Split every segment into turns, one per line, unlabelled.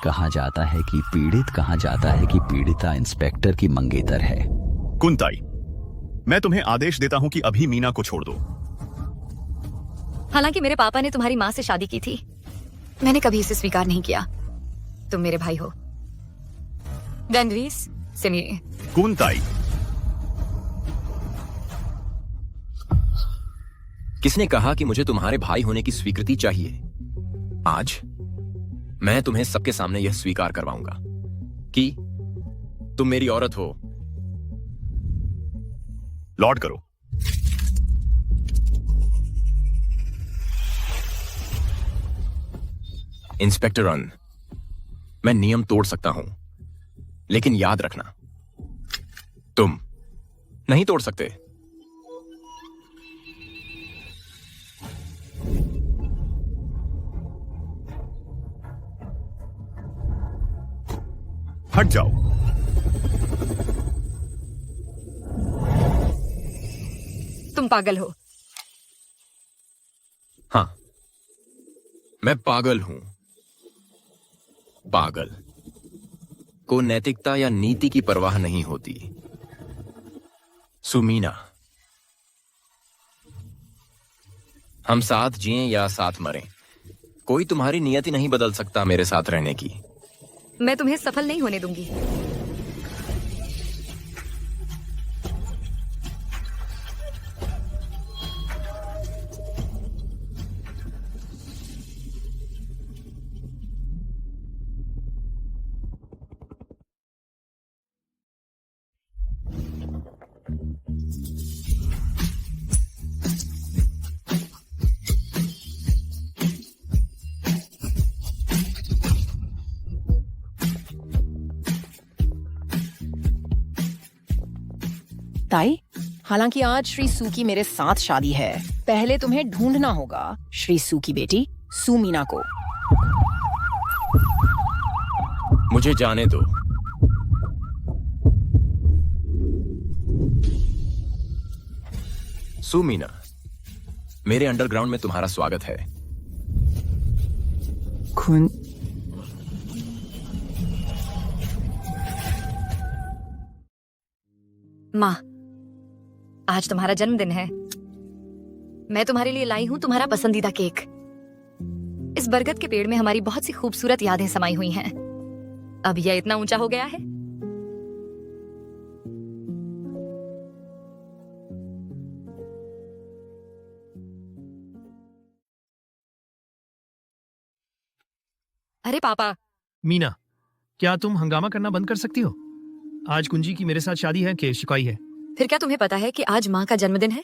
कहा जाता है कि पीड़ित कहा जाता है कि पीड़िता इंस्पेक्टर की मंगेतर है।
कुंताई, मैं तुम्हें आदेश देता हूं कि अभी मीना को छोड़ दो।
हालांकि मेरे पापा ने तुम्हारी माँ से शादी की थी, मैंने कभी इसे स्वीकार नहीं किया। तुम मेरे भाई हो। डेनवीस, सुनिए।
कुंताई,
किसने कहा कि मुझे तुम्हारे भाई होने की स्वीकृति चाहिए? आज मैं तुम्हें सबके सामने यह स्वीकार करवाऊंगा कि तुम मेरी औरत हो।
लौट करो।
इंस्पेक्टर अन, मैं नियम तोड़ सकता हूं, लेकिन याद रखना, तुम नहीं तोड़ सकते।
हट जाओ।
तुम पागल हो।
हां, मैं पागल हूं। पागल को नैतिकता या नीति की परवाह नहीं होती। सुमीना, हम साथ जिएं या साथ मरें, कोई तुम्हारी नियति नहीं बदल सकता मेरे साथ रहने की।
मैं तुम्हें सफल नहीं होने दूंगी।
ताई, हालांकि आज श्री सू की मेरे साथ शादी है, पहले तुम्हें ढूंढना होगा श्री सू की बेटी सुमीना को।
मुझे जाने दो। सुमीना, मेरे अंडरग्राउंड में तुम्हारा स्वागत है।
खुन
माँ, आज तुम्हारा जन्मदिन है। मैं तुम्हारे लिए लाई हूँ तुम्हारा पसंदीदा केक। इस बरगद के पेड़ में हमारी बहुत सी खूबसूरत यादें समाई हुई हैं। अब यह इतना ऊंचा हो गया है। अरे पापा।
मीना, क्या तुम हंगामा करना बंद कर सकती हो? आज कुंजी की मेरे साथ शादी है कि शिकाई है?
फिर क्या तुम्हें पता है कि आज माँ का जन्मदिन है?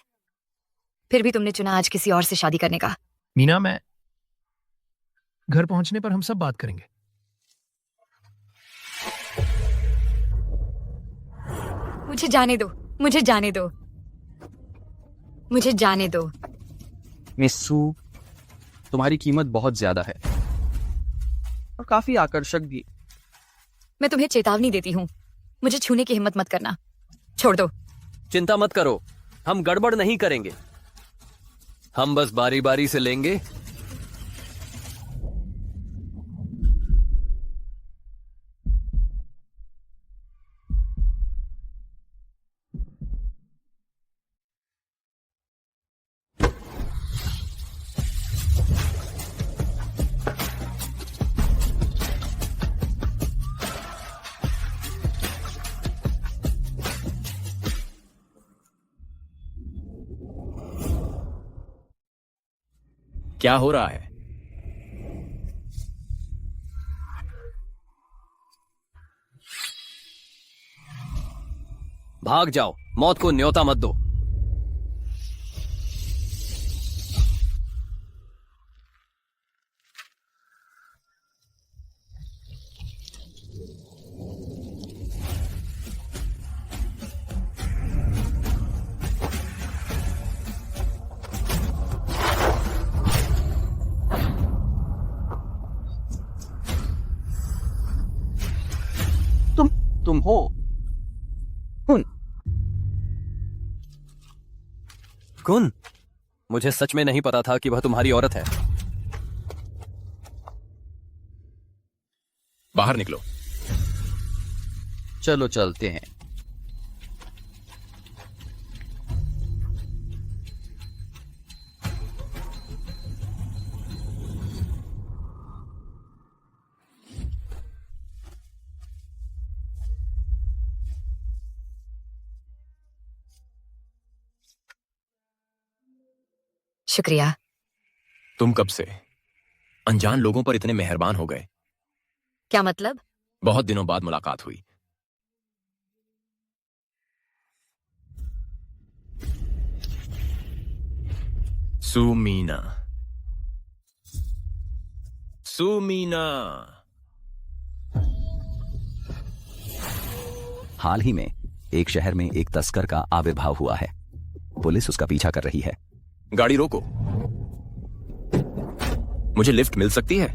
फिर भी तुमने चुना आज किसी और से शादी करने का।
मीना, मैं घर पहुंचने पर हम सब बात करेंगे।
मुझे जाने दो, मुझे जाने दो, मुझे जाने दो।
मिस सू, तुम्हारी कीमत बहुत ज्यादा है और काफी आकर्षक भी।
मैं तुम्हें चेतावनी देती हूँ, मुझे छूने की हिम्मत मत करना। छोड़ दो।
चिंता मत करो, हम गड़बड़ नहीं करेंगे। हम बस बारी बारी से लेंगे।
क्या हो रहा है?
भाग जाओ, मौत को न्योता मत दो।
तुम हो कुन?
कुन, मुझे सच में नहीं पता था कि वह तुम्हारी औरत है।
बाहर निकलो।
चलो चलते हैं।
शुक्रिया।
तुम कब से अनजान लोगों पर इतने मेहरबान हो गए?
क्या मतलब?
बहुत दिनों बाद मुलाकात हुई। सुमीना, सुमीना।
हाल ही में एक शहर में एक तस्कर का आविर्भाव हुआ है। पुलिस उसका पीछा कर रही है।
गाड़ी रोको। मुझे लिफ्ट मिल सकती है?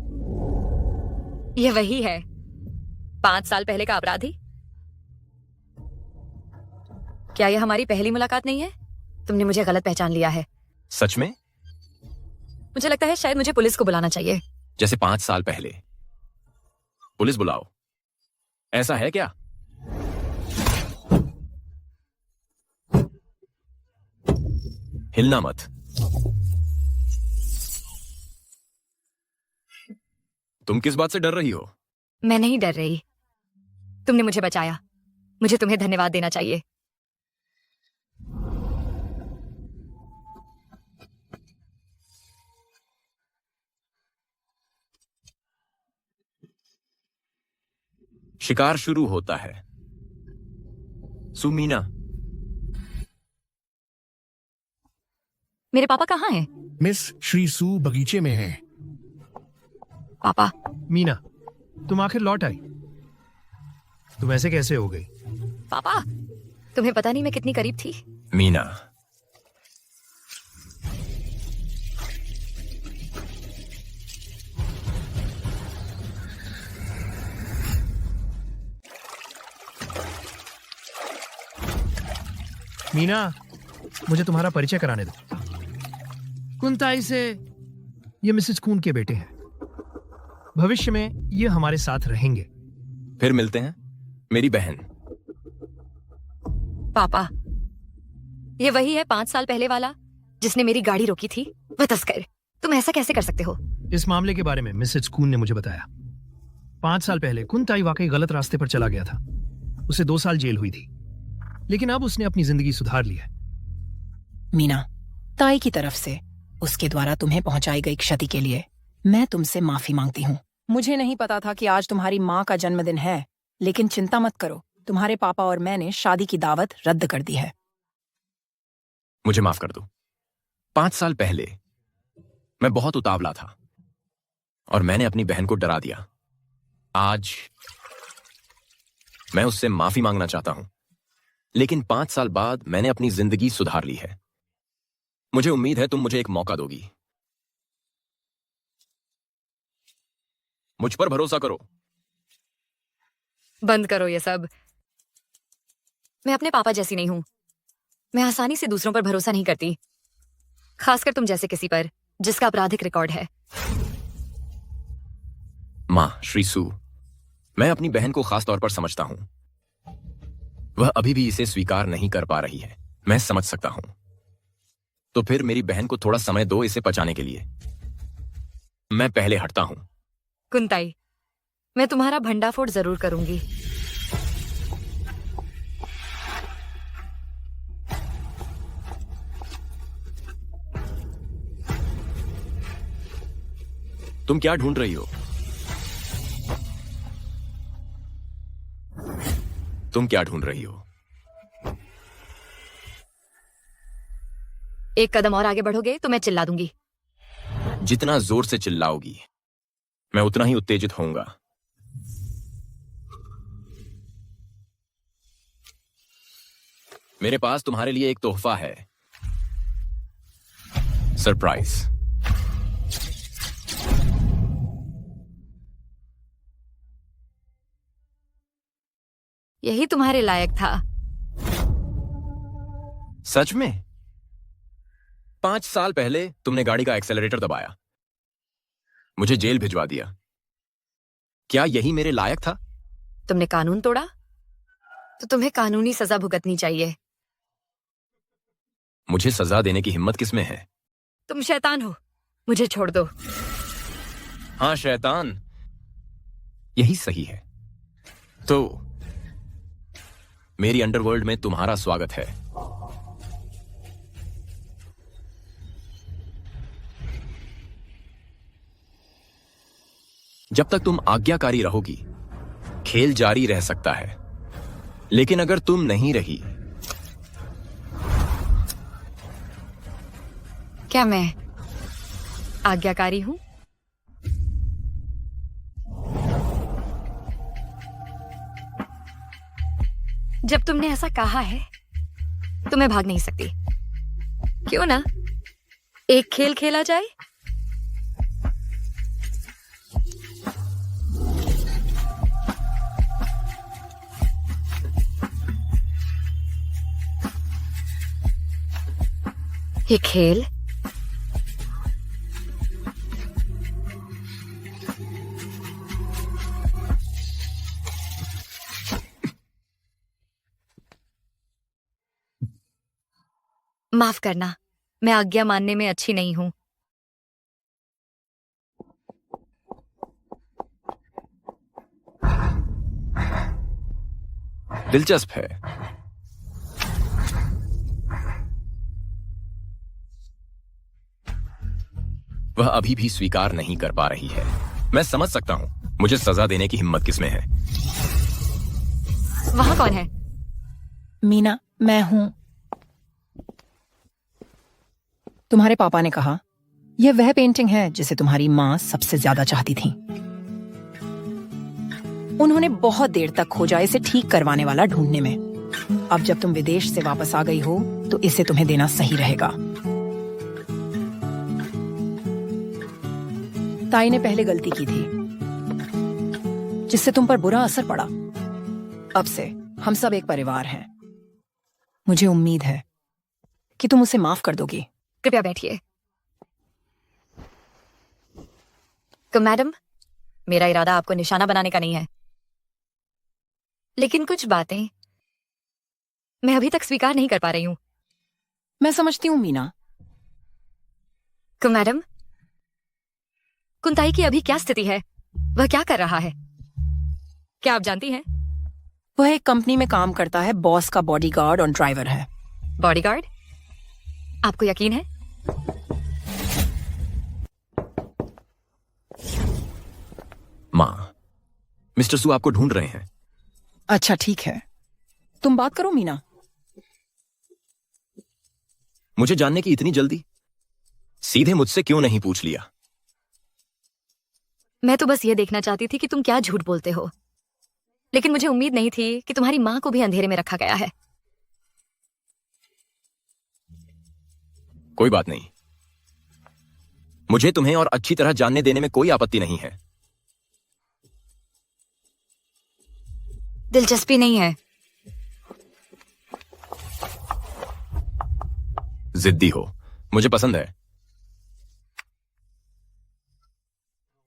यह वही है 5 साल पहले का अपराधी। क्या यह हमारी पहली मुलाकात नहीं है? तुमने मुझे गलत पहचान लिया है।
सच में?
मुझे लगता है शायद मुझे पुलिस को बुलाना चाहिए।
जैसे 5 साल पहले। पुलिस बुलाओ। ऐसा है क्या? हिलना मत। तुम किस बात से डर रही हो?
मैं नहीं डर रही। तुमने मुझे बचाया। मुझे तुम्हें धन्यवाद देना चाहिए।
शिकार शुरू होता है। सुमीना,
मेरे पापा कहाँ हैं?
मिस श्री सू बगीचे में है।
पापा,
मीना, तुम आखिर लौट आई। तुम ऐसे कैसे हो गई?
पापा, तुम्हें पता नहीं मैं कितनी करीब थी।
मीना,
मीना, मुझे तुम्हारा परिचय कराने दो। कुंताई से ये मिसेस कून के बेटे हैं। भविष्य में ये हमारे साथ रहेंगे।
फिर मिलते हैं। मेरी बहन।
पापा, ये वही है 5 साल पहले वाला जिसने मेरी गाड़ी रोकी थी। वह तस्कर। तुम ऐसा कैसे कर सकते हो?
इस मामले के बारे में मिसेस कून ने मुझे बताया। 5 साल पहले कुंताई वाकई गलत रास्ते पर चला गया था। उसे 2 साल जेल हुई थी, लेकिन अब उसने अपनी जिंदगी सुधार ली है।
मीना, ताई की तरफ से उसके द्वारा तुम्हें पहुंचाई गई क्षति के लिए मैं तुमसे माफी मांगती हूँ। मुझे नहीं पता था कि आज तुम्हारी माँ का जन्मदिन है, लेकिन चिंता मत करो, तुम्हारे पापा और मैंने शादी की दावत रद्द कर दी है।
मुझे माफ कर दो। 5 साल पहले मैं बहुत उतावला था और मैंने अपनी बहन को डरा दिया। आज मैं उससे माफी मांगना चाहता हूं, लेकिन 5 साल बाद मैंने अपनी जिंदगी सुधार ली है। मुझे उम्मीद है तुम मुझे एक मौका दोगी। मुझ पर भरोसा करो।
बंद करो ये सब। मैं अपने पापा जैसी नहीं हूं। मैं आसानी से दूसरों पर भरोसा नहीं करती, खासकर तुम जैसे किसी पर जिसका आपराधिक रिकॉर्ड है।
मां श्री सू, मैं अपनी बहन को खास तौर पर समझता हूं। वह अभी भी इसे स्वीकार नहीं कर पा रही है। मैं समझ सकता हूं। तो फिर मेरी बहन को थोड़ा समय दो इसे पचाने के लिए। मैं पहले हटता हूं।
कुंताई, मैं तुम्हारा भंडाफोड़ जरूर करूंगी।
तुम क्या ढूंढ रही हो? तुम क्या ढूंढ रही हो?
एक कदम और आगे बढ़ोगे तो मैं चिल्ला दूंगी।
जितना जोर से चिल्लाओगी मैं उतना ही उत्तेजित होऊंगा। मेरे पास तुम्हारे लिए एक तोहफा है। सरप्राइज।
यही तुम्हारे लायक था।
सच में? 5 साल पहले तुमने गाड़ी का एक्सेलरेटर दबाया, मुझे जेल भिजवा दिया। क्या यही मेरे लायक था?
तुमने कानून तोड़ा तो तुम्हें कानूनी सजा भुगतनी चाहिए।
मुझे सजा देने की हिम्मत किसमें है?
तुम शैतान हो, मुझे छोड़ दो।
हाँ, शैतान, यही सही है। तो मेरी अंडरवर्ल्ड में तुम्हारा स्वागत है। जब तक तुम आज्ञाकारी रहोगी, खेल जारी रह सकता है, लेकिन अगर तुम नहीं रही।
क्या मैं आज्ञाकारी हूं? जब तुमने ऐसा कहा है तो मैं भाग नहीं सकती। क्यों ना एक खेल खेला जाए? ये खेल माफ करना, मैं आज्ञा मानने में अच्छी नहीं हूं।
दिलचस्प है। वह अभी भी स्वीकार नहीं कर पा रही है। मैं समझ सकता हूं। मुझे सजा देने की हिम्मत किसमें है?
वहां कौन है?
मीना, मैं हूं। तुम्हारे पापा ने कहा यह वह पेंटिंग है जिसे तुम्हारी माँ सबसे ज्यादा चाहती थी। उन्होंने बहुत देर तक खोजा इसे ठीक करवाने वाला ढूंढने में। अब जब तुम विदेश से वापस आ गई हो तो इसे तुम्हें देना सही रहेगा। ताई ने पहले गलती की थी जिससे तुम पर बुरा असर पड़ा। अब से हम सब एक परिवार हैं। मुझे उम्मीद है कि तुम उसे माफ कर दोगी।
कृपया बैठिए। तो मैडम, मेरा इरादा आपको निशाना बनाने का नहीं है, लेकिन कुछ बातें मैं अभी तक स्वीकार नहीं कर पा रही हूं।
मैं समझती हूँ मीना।
तो मैडम, कुंताई की अभी क्या स्थिति है? वह क्या कर रहा है? क्या आप जानती हैं?
वह एक कंपनी में काम करता है, बॉस का बॉडीगार्ड और ड्राइवर है।
बॉडीगार्ड? आपको यकीन है?
माँ, मिस्टर सू आपको ढूंढ रहे हैं।
अच्छा, ठीक है, तुम बात करो मीना।
मुझे जानने की इतनी जल्दी? सीधे मुझसे क्यों नहीं पूछ लिया?
मैं तो बस ये देखना चाहती थी कि तुम क्या झूठ बोलते हो, लेकिन मुझे उम्मीद नहीं थी कि तुम्हारी माँ को भी अंधेरे में रखा गया है।
कोई बात नहीं, मुझे तुम्हें और अच्छी तरह जानने देने में कोई आपत्ति नहीं है।
दिलचस्पी नहीं है।
जिद्दी हो, मुझे पसंद है,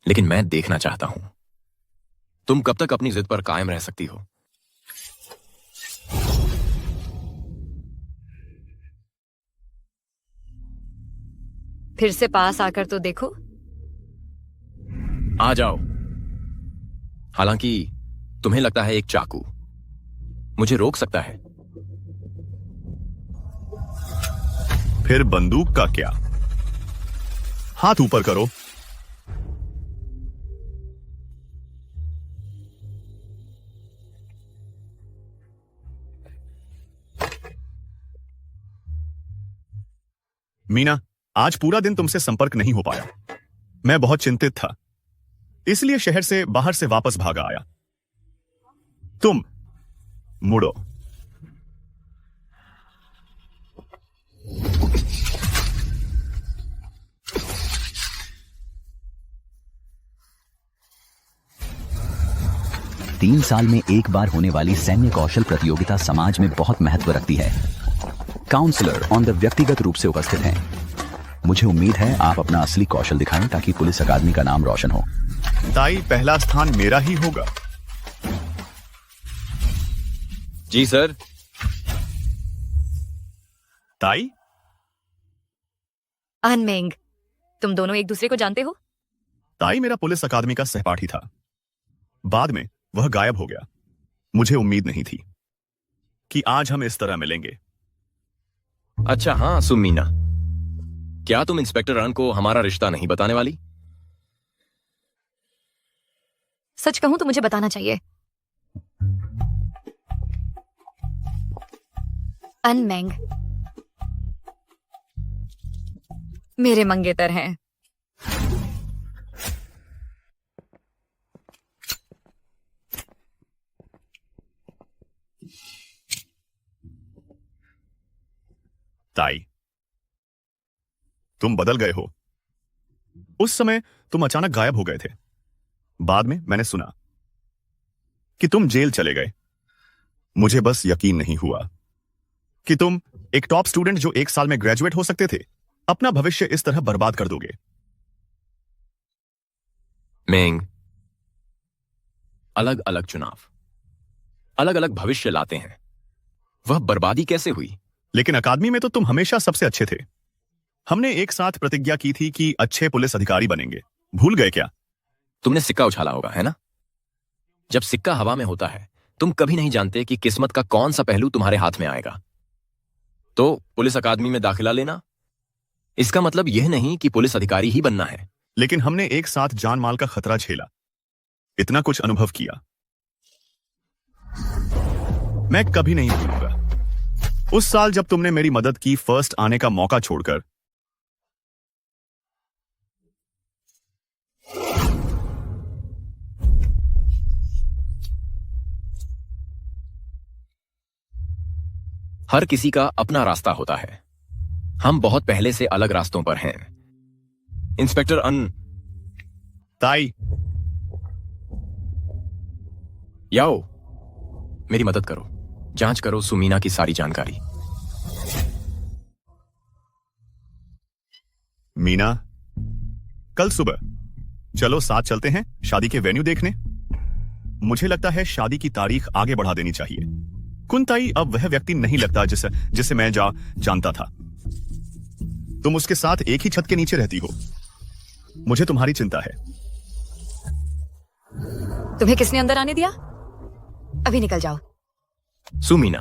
लेकिन मैं देखना चाहता हूं तुम कब तक अपनी जिद पर कायम रह सकती हो।
फिर से पास आकर तो देखो।
आ जाओ। हालांकि तुम्हें लगता है एक चाकू मुझे रोक सकता है।
फिर बंदूक का क्या? हाथ ऊपर करो। मीना, आज पूरा दिन तुमसे संपर्क नहीं हो पाया। मैं बहुत चिंतित था, इसलिए शहर से बाहर से वापस भागा आया। तुम मुड़ो।
तीन साल में एक बार होने वाली सैन्य कौशल प्रतियोगिता समाज में बहुत महत्व रखती है। काउंसलर ऑन द व्यक्तिगत रूप से उपस्थित हैं। मुझे उम्मीद है आप अपना असली कौशल दिखाएं ताकि पुलिस अकादमी का नाम रोशन हो।
ताई, पहला स्थान मेरा ही होगा।
जी सर।
ताई,
अनमेंग, तुम दोनों एक दूसरे को जानते हो?
ताई मेरा पुलिस अकादमी का सहपाठी था। बाद में वह गायब हो गया। मुझे उम्मीद नहीं थी कि आज हम इस तरह मिलेंगे।
अच्छा हाँ सुमीना, क्या तुम इंस्पेक्टर रन को हमारा रिश्ता नहीं बताने वाली?
सच कहूं तो मुझे बताना चाहिए। अनमेंग मेरे मंगेतर हैं।
ताई, तुम बदल गए हो। उस समय तुम अचानक गायब हो गए थे। बाद में मैंने सुना कि तुम जेल चले गए। मुझे बस यकीन नहीं हुआ कि तुम, एक टॉप स्टूडेंट जो 1 साल में ग्रेजुएट हो सकते थे, अपना भविष्य इस तरह बर्बाद कर दोगे।
मेंग, अलग अलग चुनाव अलग अलग भविष्य लाते हैं। वह बर्बादी कैसे हुई?
लेकिन अकादमी में तो तुम हमेशा सबसे अच्छे थे। हमने एक साथ प्रतिज्ञा की थी कि अच्छे पुलिस अधिकारी बनेंगे। भूल गए क्या?
तुमने सिक्का उछाला होगा, है ना? जब सिक्का हवा में होता है, तुम कभी नहीं जानते कि किस्मत का कौन सा पहलू तुम्हारे हाथ में आएगा। तो पुलिस अकादमी में दाखिला लेना, इसका मतलब यह नहीं कि पुलिस अधिकारी ही बनना है।
लेकिन हमने एक साथ जान माल का खतरा झेला, इतना कुछ अनुभव किया। मैं कभी नहीं भूलूंगा उस साल जब तुमने मेरी मदद की, फर्स्ट आने का मौका छोड़कर।
हर किसी का अपना रास्ता होता है। हम बहुत पहले से अलग रास्तों पर हैं। इंस्पेक्टर अन।
ताई,
याओ, मेरी मदद करो। जांच करो सुमीना की सारी जानकारी।
मीना, कल सुबह चलो साथ चलते हैं शादी के वेन्यू देखने। मुझे लगता है शादी की तारीख आगे बढ़ा देनी चाहिए। कुंताई अब वह व्यक्ति नहीं लगता जिसे मैं जानता था। तुम उसके साथ एक ही छत के नीचे रहती हो। मुझे तुम्हारी चिंता है।
तुम्हें किसने अंदर आने दिया? अभी निकल जाओ।
सुमीना,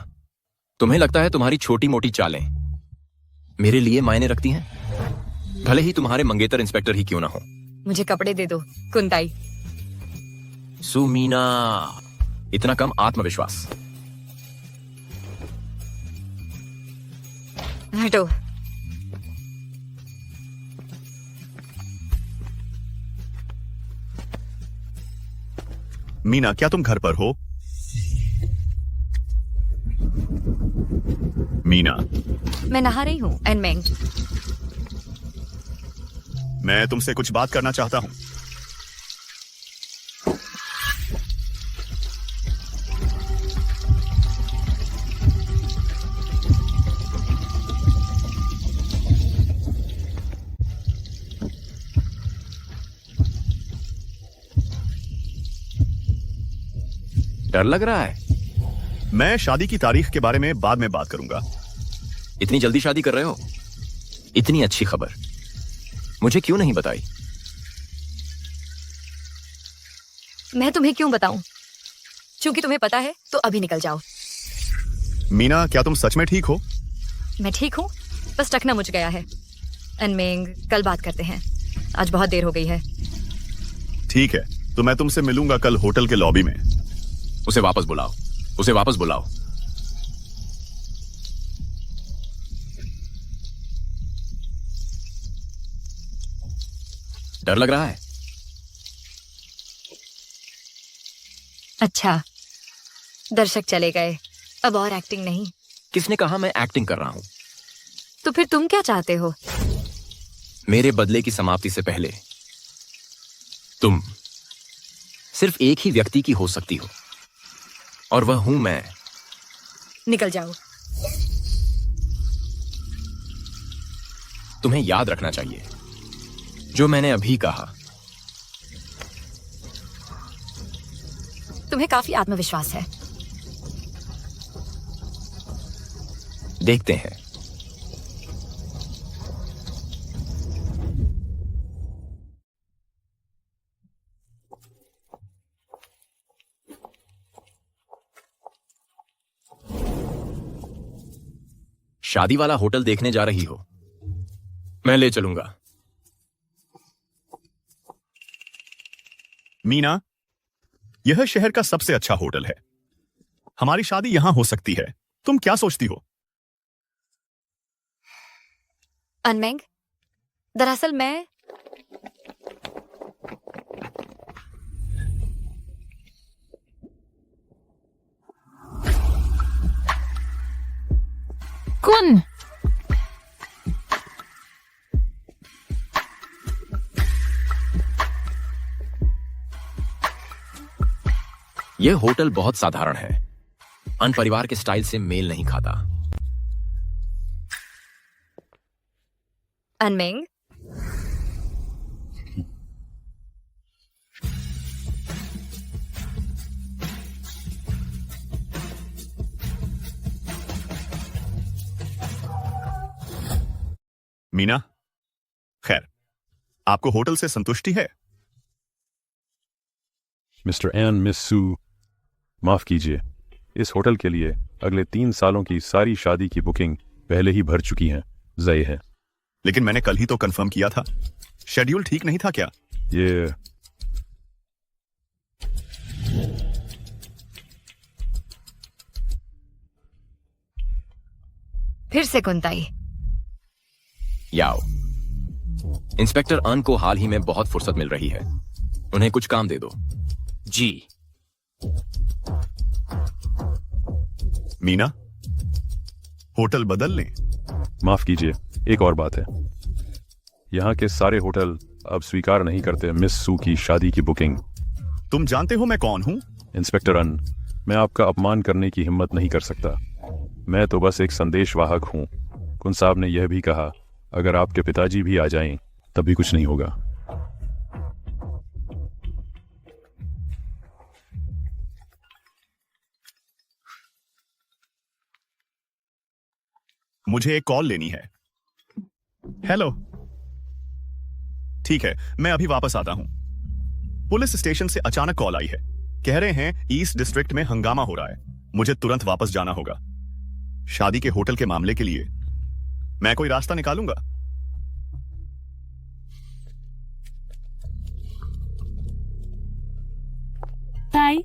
तुम्हें लगता है तुम्हारी छोटी मोटी चालें मेरे लिए मायने रखती हैं? भले ही तुम्हारे मंगेतर इंस्पेक्टर ही क्यों ना हो।
मुझे कपड़े दे दो कुंताई।
सुमीना, इतना कम आत्मविश्वास।
हटो।
मीना, क्या तुम घर पर हो? मीना,
मैं नहा रही हूं। एनमेंग,
मैं तुमसे कुछ बात करना चाहता हूं।
डर लग रहा है?
मैं शादी की तारीख के बारे में बाद में बात करूंगा।
इतनी जल्दी शादी कर रहे हो? इतनी अच्छी खबर मुझे क्यों नहीं बताई?
मैं तुम्हें क्यों बताऊं? क्योंकि तुम्हें पता है तो अभी निकल जाओ।
मीना, क्या तुम सच में ठीक हो?
मैं ठीक हूं, बस टखना मुझ गया है। अनमेंग, कल बात करते हैं। आज बहुत देर हो गई है।
ठीक है, तो मैं तुमसे मिलूंगा कल होटल के लॉबी में।
उसे वापस बुलाओ, उसे वापस बुलाओ। डर लग रहा है?
अच्छा, दर्शक चले गए, अब और एक्टिंग नहीं।
किसने कहा मैं एक्टिंग कर रहा हूं?
तो फिर तुम क्या चाहते हो?
मेरे बदले की समाप्ति से पहले तुम सिर्फ एक ही व्यक्ति की हो सकती हो, और वह हूं मैं।
निकल जाओ।
तुम्हें याद रखना चाहिए जो मैंने अभी कहा।
तुम्हें काफी आत्मविश्वास है।
देखते हैं। शादी वाला होटल देखने जा रही हो? मैं ले चलूंगा।
मीना, यह शहर का सबसे अच्छा होटल है। हमारी शादी यहां हो सकती है। तुम क्या सोचती हो?
अनमेंग, दरअसल मैं
कुन
यह होटल बहुत साधारण है, अन परिवार के स्टाइल से मेल नहीं खाता।
अनमेंग,
मीना, खैर, आपको होटल से संतुष्टि है?
मिस्टर एन, मिस सू, माफ कीजिए, इस होटल के लिए अगले 3 सालों की सारी शादी की बुकिंग पहले ही भर चुकी हैं। ज़ाय है।
लेकिन मैंने कल ही तो कंफर्म किया था। शेड्यूल ठीक नहीं था क्या?
ये
फिर से कुंताई।
याओ, इंस्पेक्टर अन को हाल ही में बहुत फुर्सत मिल रही है, उन्हें कुछ काम दे दो।
जी।
मीना, होटल बदल लें?
माफ कीजिए, एक और बात है। यहाँ के सारे होटल अब स्वीकार नहीं करते मिस सू की शादी की बुकिंग।
तुम जानते हो मैं कौन हूं?
इंस्पेक्टर अन, मैं आपका अपमान करने की हिम्मत नहीं कर सकता। मैं तो बस एक संदेशवाहक हूँ। कुन साहब ने यह भी कहा, अगर आपके पिताजी भी आ जाएं, तब भी कुछ नहीं होगा।
मुझे एक कॉल लेनी है। हेलो। ठीक है, मैं अभी वापस आता हूं। पुलिस स्टेशन से अचानक कॉल आई है। कह रहे हैं ईस्ट डिस्ट्रिक्ट में हंगामा हो रहा है। मुझे तुरंत वापस जाना होगा। शादी के होटल के मामले के लिए मैं कोई रास्ता निकालूंगा।
ताई,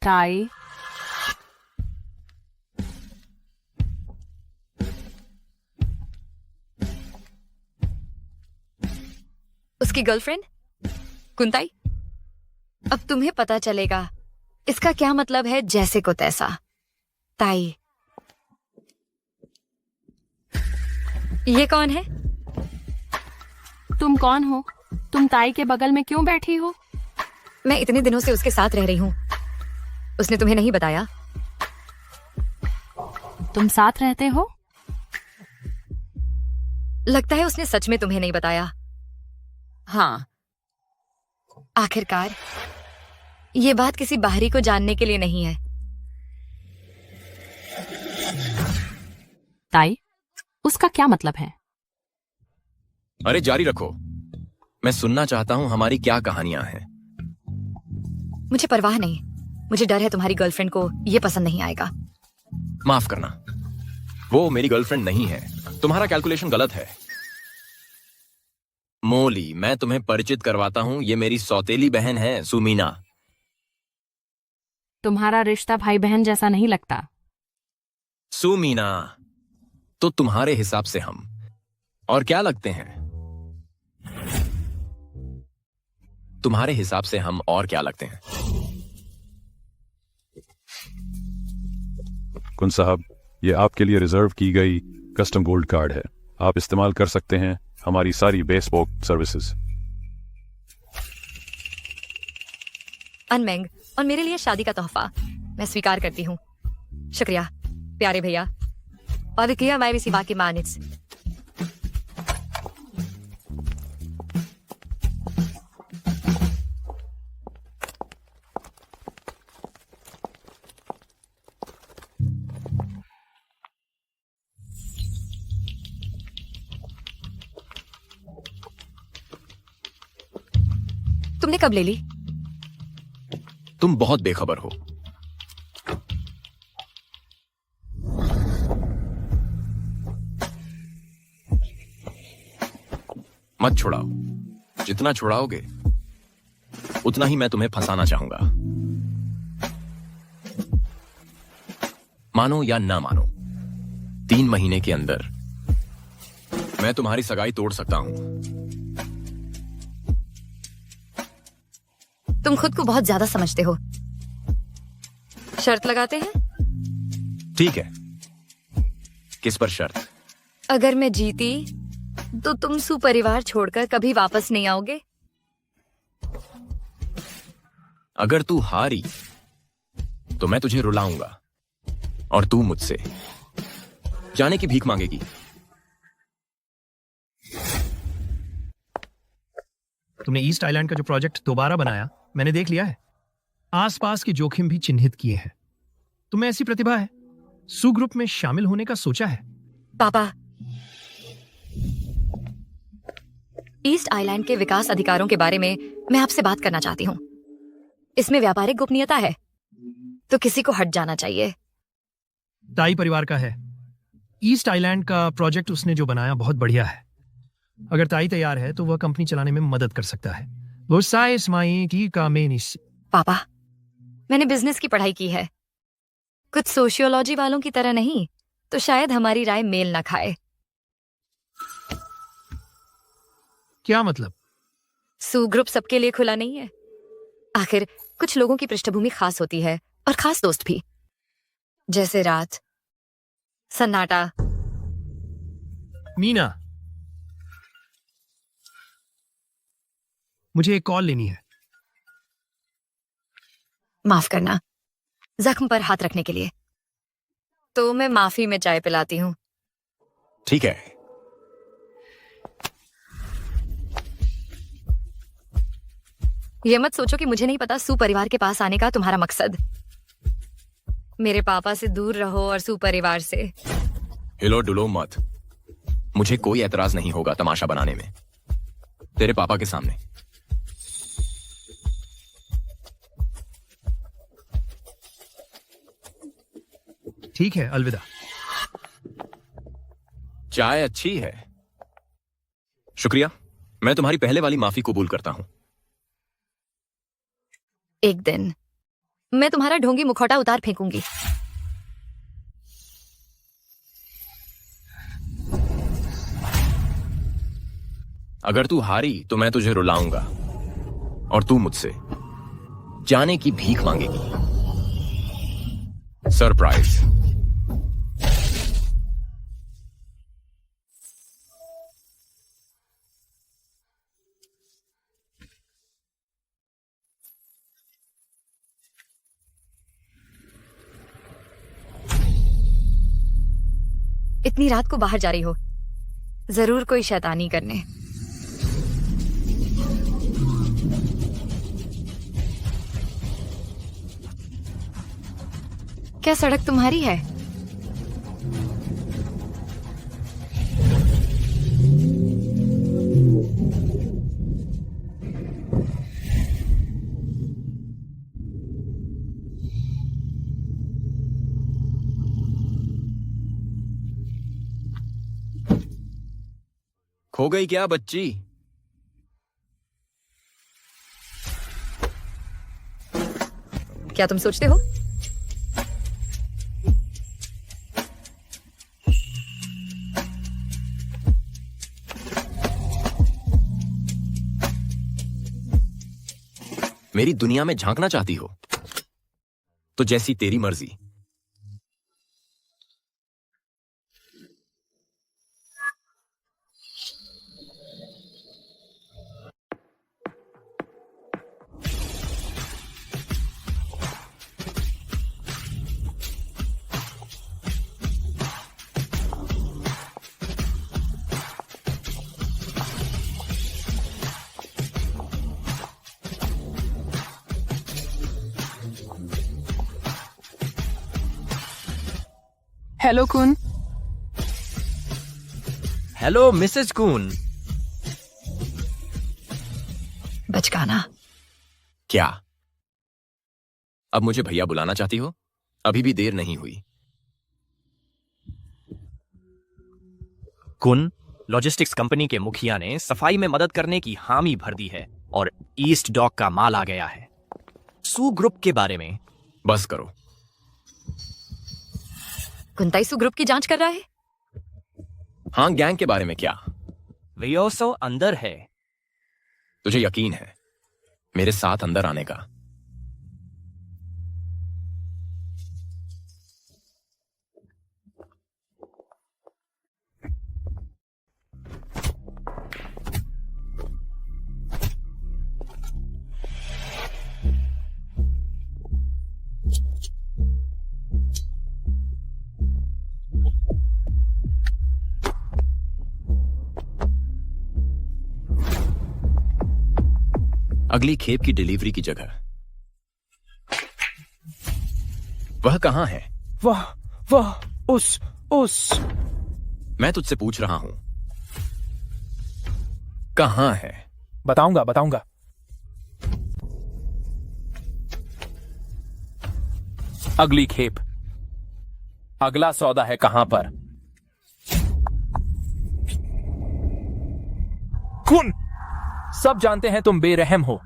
ताई,
उसकी गर्लफ्रेंड कुंताई, अब तुम्हें पता चलेगा इसका क्या मतलब है। जैसे को तैसा। ताई, ये कौन है?
तुम कौन हो? तुम ताई के बगल में क्यों बैठी हो?
मैं इतने दिनों से उसके साथ रह रही हूँ। उसने तुम्हें नहीं बताया?
तुम साथ रहते हो?
लगता है उसने सच में तुम्हें नहीं बताया। हाँ, आखिरकार ये बात किसी बाहरी को जानने के लिए नहीं है।
ताई, उसका क्या मतलब है?
अरे जारी रखो, मैं सुनना चाहता हूं हमारी क्या कहानियां हैं।
मुझे परवाह नहीं। मुझे डर है तुम्हारी गर्लफ्रेंड को ये पसंद नहीं आएगा।
माफ करना, वो मेरी गर्लफ्रेंड नहीं है। तुम्हारा कैलकुलेशन गलत है। मोली, मैं तुम्हें परिचित करवाता हूं, ये मेरी सौतेली बहन है, सुमीना।
तुम्हारा रिश्ता भाई बहन जैसा नहीं लगता।
सुमीना, तो तुम्हारे हिसाब से हम और क्या लगते हैं? तुम्हारे हिसाब से हम और क्या लगते हैं?
कुन साहब, ये आपके लिए रिजर्व की गई कस्टम गोल्ड कार्ड है। आप इस्तेमाल कर सकते हैं हमारी सारी बेस्पोक सर्विसेज।
अनमेंग, और मेरे लिए शादी का तोहफा मैं स्वीकार करती हूँ। शुक्रिया प्यारे भैया। और किया मैं भी सिवा की मानिस। तुमने कब ले ली?
तुम बहुत बेखबर हो। मत छुड़ाओ। जितना छुड़ाओगे उतना ही मैं तुम्हें फंसाना चाहूंगा। मानो या ना मानो, 3 महीने के अंदर मैं तुम्हारी सगाई तोड़ सकता हूं।
तुम खुद को बहुत ज्यादा समझते हो। शर्त लगाते हैं?
ठीक है, किस पर शर्त?
अगर मैं जीती तो तुम सुपरिवार छोड़कर कभी वापस नहीं आओगे।
अगर तू हारी तो मैं तुझे रुलाऊंगा और तू मुझसे जाने की भीख मांगेगी।
तुमने ईस्ट आइलैंड का जो प्रोजेक्ट दोबारा बनाया, मैंने देख लिया है। आसपास के जोखिम भी चिन्हित किए हैं। तुम्हें ऐसी प्रतिभा है, सू ग्रुप में शामिल होने का सोचा है?
पापा, ईस्ट आइलैंड के विकास अधिकारों के बारे में मैं आपसे बात करना चाहती हूँ। इसमें व्यापारिक गोपनीयता है, तो किसी को हट जाना चाहिए।
ताई परिवार का है। ईस्ट आइलैंड का प्रोजेक्ट उसने जो बनाया बहुत बढ़िया है। अगर ताई तैयार है तो वह कंपनी चलाने में मदद कर सकता है। वो साइस माई की कामेनिस।
पापा, मैंने बिजनेस की पढ़ाई की है, कुछ सोशियोलॉजी वालों की तरह नहीं, तो शायद हमारी राय मेल ना खाए।
क्या मतलब?
सू ग्रुप सबके लिए खुला नहीं है। आखिर कुछ लोगों की पृष्ठभूमि खास होती है, और खास दोस्त भी, जैसे रात, सन्नाटा।
मीना, मुझे एक कॉल लेनी है।
माफ करना, जख्म पर हाथ रखने के लिए। तो मैं माफी में चाय पिलाती हूँ।
ठीक है।
ये मत सोचो कि मुझे नहीं पता सू परिवार के पास आने का तुम्हारा मकसद। मेरे पापा से दूर रहो और सू परिवार से।
हिलो डुलो मत। मुझे कोई एतराज नहीं होगा तमाशा बनाने में, तेरे पापा के सामने।
ठीक है, अलविदा।
चाय अच्छी है, शुक्रिया। मैं तुम्हारी पहले वाली माफी कबूल करता हूं।
एक दिन मैं तुम्हारा ढोंगी मुखौटा उतार फेंकूंगी।
अगर तू हारी तो मैं तुझे रुलाऊंगा और तू मुझसे जाने की भीख मांगेगी। सरप्राइज।
इतनी रात को बाहर जा रही हो, जरूर कोई शैतानी करने। क्या सड़क तुम्हारी है?
खो गई क्या बच्ची?
क्या तुम सोचते हो
मेरी दुनिया में झांकना चाहती हो? तो जैसी तेरी मर्जी।
हेलो कुन।
हेलो मिसेस कून।
बचकाना?
क्या अब मुझे भैया बुलाना चाहती हो? अभी भी देर नहीं हुई।
कुन, लॉजिस्टिक्स कंपनी के मुखिया ने सफाई में मदद करने की हामी भर दी है और ईस्ट डॉक का माल आ गया है। सू ग्रुप के बारे में
बस करो।
कुंताई सू ग्रुप की जांच कर रहा है?
हाँ, गैंग के बारे में क्या?
वियोसो अंदर है।
तुझे यकीन है मेरे साथ अंदर आने का? अगली खेप की डिलीवरी की जगह। वह कहां है?
वह उस
मैं तुझसे पूछ रहा हूं, कहां है?
बताऊंगा। अगली खेप, अगला सौदा है कहां पर? कुन, सब जानते हैं तुम बेरहम हो।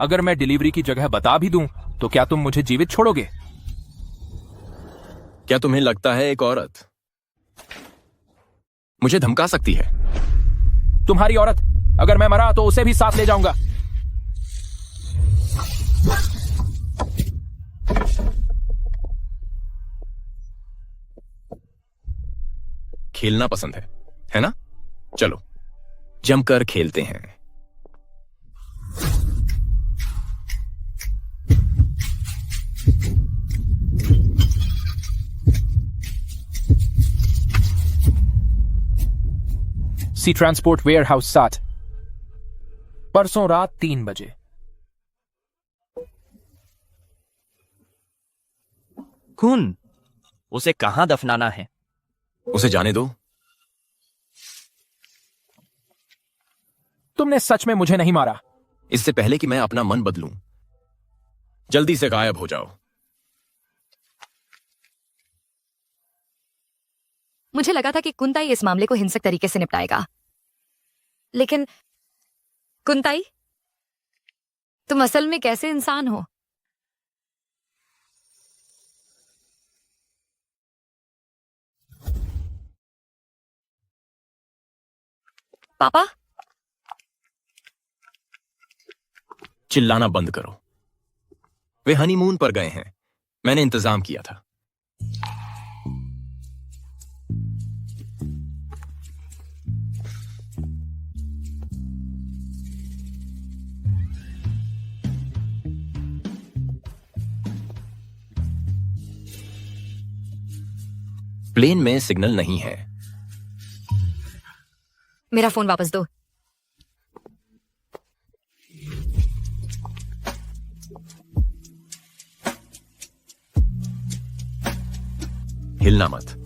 अगर मैं डिलीवरी की जगह बता भी दूं तो क्या तुम मुझे जीवित छोड़ोगे?
क्या तुम्हें लगता है एक औरत मुझे धमका सकती है?
तुम्हारी औरत? अगर मैं मरा तो उसे भी साथ ले जाऊंगा।
खेलना पसंद है ना? चलो जमकर खेलते हैं।
सी ट्रांसपोर्ट वेयर हाउस 7, परसों रात 3 बजे।
कुन, उसे कहां दफनाना है?
उसे जाने दो।
तुमने सच में मुझे नहीं मारा?
इससे पहले कि मैं अपना मन बदलूं, जल्दी से गायब हो जाओ।
मुझे लगा था कि कुंताई इस मामले को हिंसक तरीके से निपटाएगा, लेकिन कुंताई, तुम असल में कैसे इंसान हो? पापा,
चिल्लाना बंद करो। वे हनीमून पर गए हैं, मैंने इंतजाम किया था। प्लेन में सिग्नल नहीं है।
मेरा फोन वापस दो।
हिलना मत।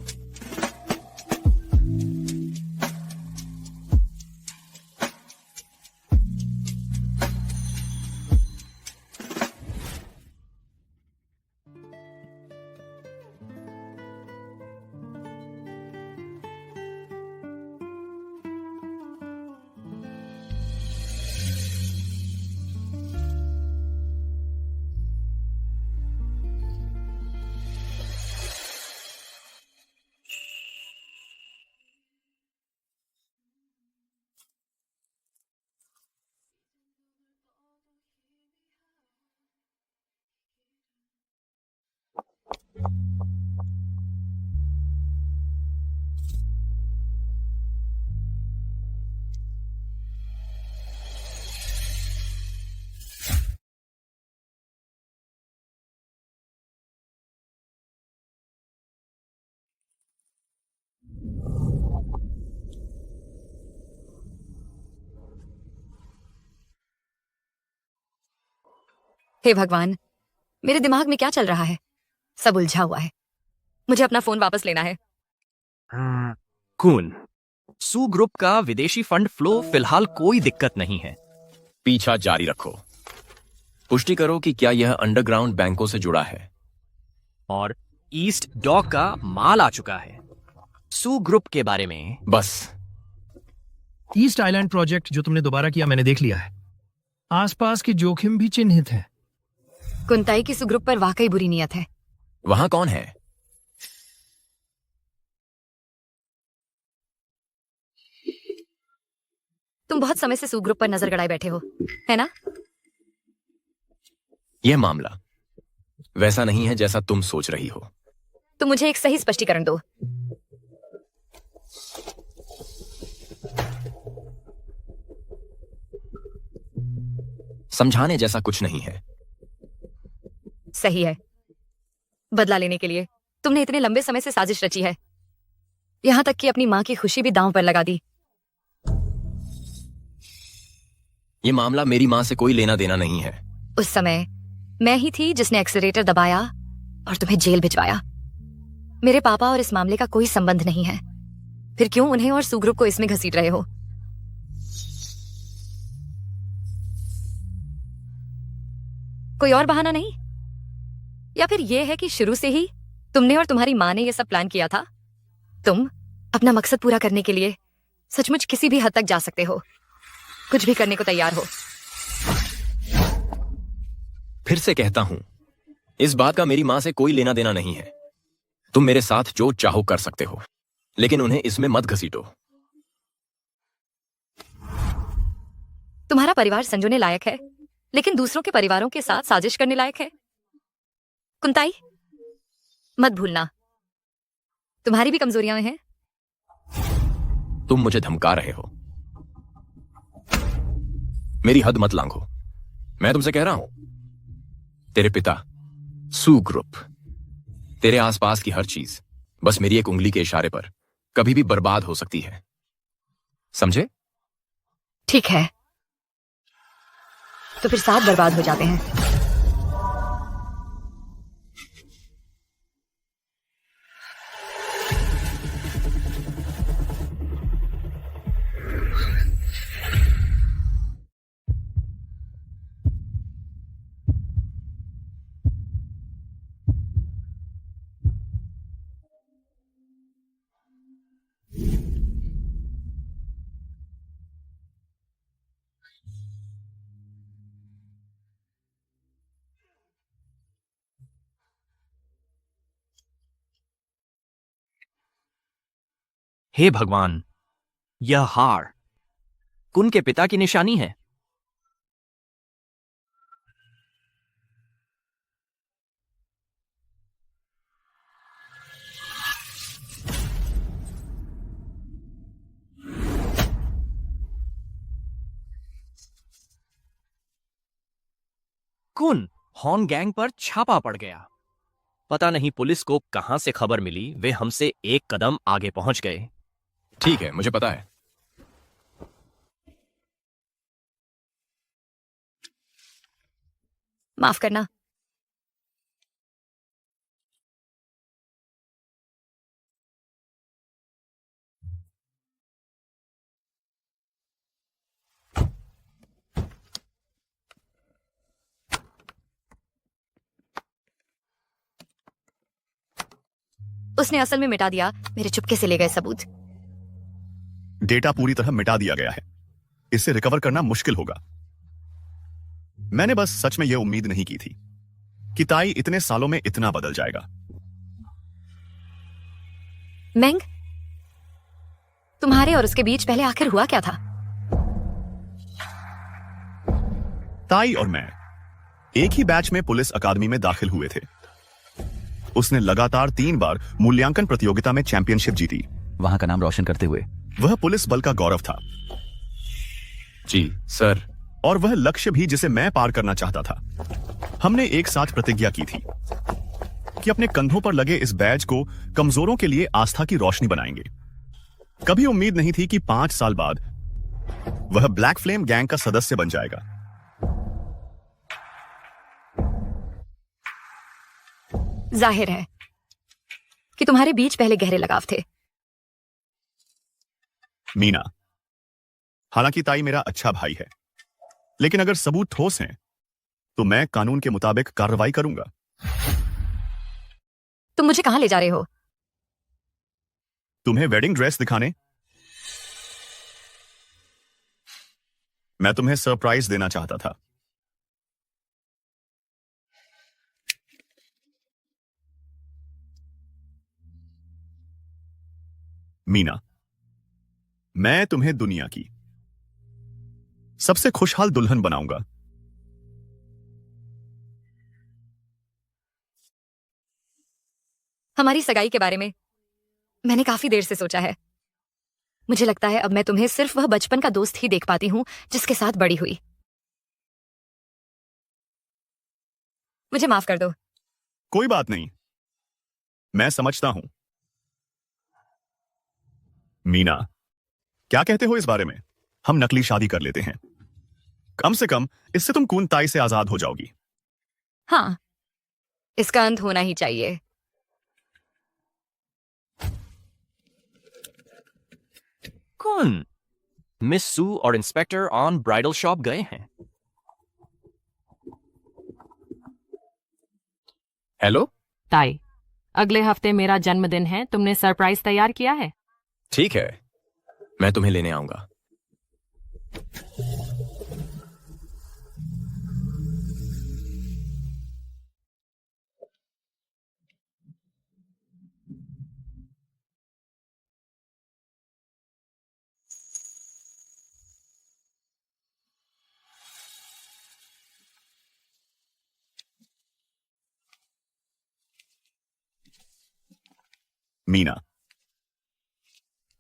हे भगवान, मेरे दिमाग में क्या चल रहा है? सब उलझा हुआ है। मुझे अपना फोन वापस लेना है।
कुन, सू ग्रुप का विदेशी फंड फ्लो फिलहाल कोई दिक्कत नहीं है।
पीछा जारी रखो। पुष्टि करो कि क्या यह अंडरग्राउंड बैंकों से जुड़ा है।
और ईस्ट डॉक का माल आ चुका है। सू ग्रुप के बारे में
बस।
ईस्ट आइलैंड प्रोजेक्ट जो तुमने दोबारा किया मैंने देख लिया है। आसपास के जोखिम भी चिन्हित हैं।
कुंताई की सुग्रुप पर वाकई बुरी नियत है।
वहां कौन है?
तुम बहुत समय से सुग्रुप पर नजर गड़ाए बैठे हो, है ना?
यह मामला वैसा नहीं है जैसा तुम सोच रही हो।
तो मुझे एक सही स्पष्टीकरण दो।
समझाने जैसा कुछ नहीं है।
सही है। बदला लेने के लिए तुमने इतने लंबे समय से साजिश रची है, यहां तक कि अपनी मां की खुशी भी दांव पर लगा दी।
यह मामला मेरी मां से कोई लेना देना नहीं है।
उस समय मैं ही थी जिसने एक्सीलरेटर दबाया और तुम्हें जेल भिजवाया। मेरे पापा और इस मामले का कोई संबंध नहीं है। फिर क्यों उन्हें और सुग्रुप को इसमें घसीट रहे हो? कोई और बहाना नहीं? या फिर यह है कि शुरू से ही तुमने और तुम्हारी मां ने यह सब प्लान किया था? तुम अपना मकसद पूरा करने के लिए सचमुच किसी भी हद तक जा सकते हो, कुछ भी करने को तैयार हो।
फिर से कहता हूं, इस बात का मेरी मां से कोई लेना देना नहीं है। तुम मेरे साथ जो चाहो कर सकते हो, लेकिन उन्हें इसमें मत घसीटो।
तुम्हारा परिवार संजोने लायक है, लेकिन दूसरों के परिवारों के साथ साजिश करने लायक है। कुंताई, मत भूलना तुम्हारी भी कमजोरियां हैं।
तुम मुझे धमका रहे हो। मेरी हद मत लांघो। मैं तुमसे कह रहा हूं, तेरे पिता, सू ग्रुप, तेरे आसपास की हर चीज बस मेरी एक उंगली के इशारे पर कभी भी बर्बाद हो सकती है। समझे?
ठीक है, तो फिर साथ बर्बाद हो जाते हैं।
हे भगवान, यह हार कुन के पिता की निशानी है। कुन हॉर्न गैंग पर छापा पड़ गया। पता नहीं पुलिस को कहां से खबर मिली, वे हमसे एक कदम आगे पहुंच गए।
ठीक है, मुझे पता है।
माफ करना। उसने असल में मिटा दिया मेरे चुपके से ले गए सबूत।
डेटा पूरी तरह मिटा दिया गया है। इसे रिकवर करना मुश्किल होगा। मैंने बस सच में यह उम्मीद नहीं की थी कि ताई इतने सालों में इतना बदल जाएगा।
मेंग, तुम्हारे और उसके बीच पहले आखिर हुआ क्या था?
ताई और मैं एक ही बैच में पुलिस अकादमी में दाखिल हुए थे। उसने लगातार 3 बार मूल्यांकन प्रतियोगिता में चैंपियनशिप जीती।
वहां का नाम रोशन करते हुए
वह पुलिस बल का गौरव था।
जी सर।
और वह लक्ष्य भी जिसे मैं पार करना चाहता था। हमने एक साथ प्रतिज्ञा की थी कि अपने कंधों पर लगे इस बैज को कमजोरों के लिए आस्था की रोशनी बनाएंगे। कभी उम्मीद नहीं थी कि 5 साल बाद वह ब्लैक फ्लेम गैंग का सदस्य बन जाएगा।
जाहिर है कि तुम्हारे बीच पहले गहरे लगाव थे।
मीना, हालांकि ताई मेरा अच्छा भाई है, लेकिन अगर सबूत ठोस हैं तो मैं कानून के मुताबिक कार्रवाई करूंगा।
तुम मुझे कहां ले जा रहे हो?
तुम्हें वेडिंग ड्रेस दिखाने। मैं तुम्हें सरप्राइज देना चाहता था। मीना, मैं तुम्हें दुनिया की सबसे खुशहाल दुल्हन बनाऊंगा।
हमारी सगाई के बारे में मैंने काफी देर से सोचा है। मुझे लगता है अब मैं तुम्हें सिर्फ वह बचपन का दोस्त ही देख पाती हूं जिसके साथ बड़ी हुई। मुझे माफ कर दो।
कोई बात नहीं, मैं समझता हूं। मीना, क्या कहते हो इस बारे में? हम नकली शादी कर लेते हैं। कम से कम इससे तुम कून ताई से आजाद हो जाओगी।
हाँ, इसका अंत होना ही चाहिए।
कौन? मिस सू और इंस्पेक्टर ऑन ब्राइडल शॉप गए हैं।
हेलो
ताई, अगले हफ्ते मेरा जन्मदिन है, तुमने सरप्राइज तैयार किया है?
ठीक है, मैं तुम्हें लेने आऊंगा।
मीना,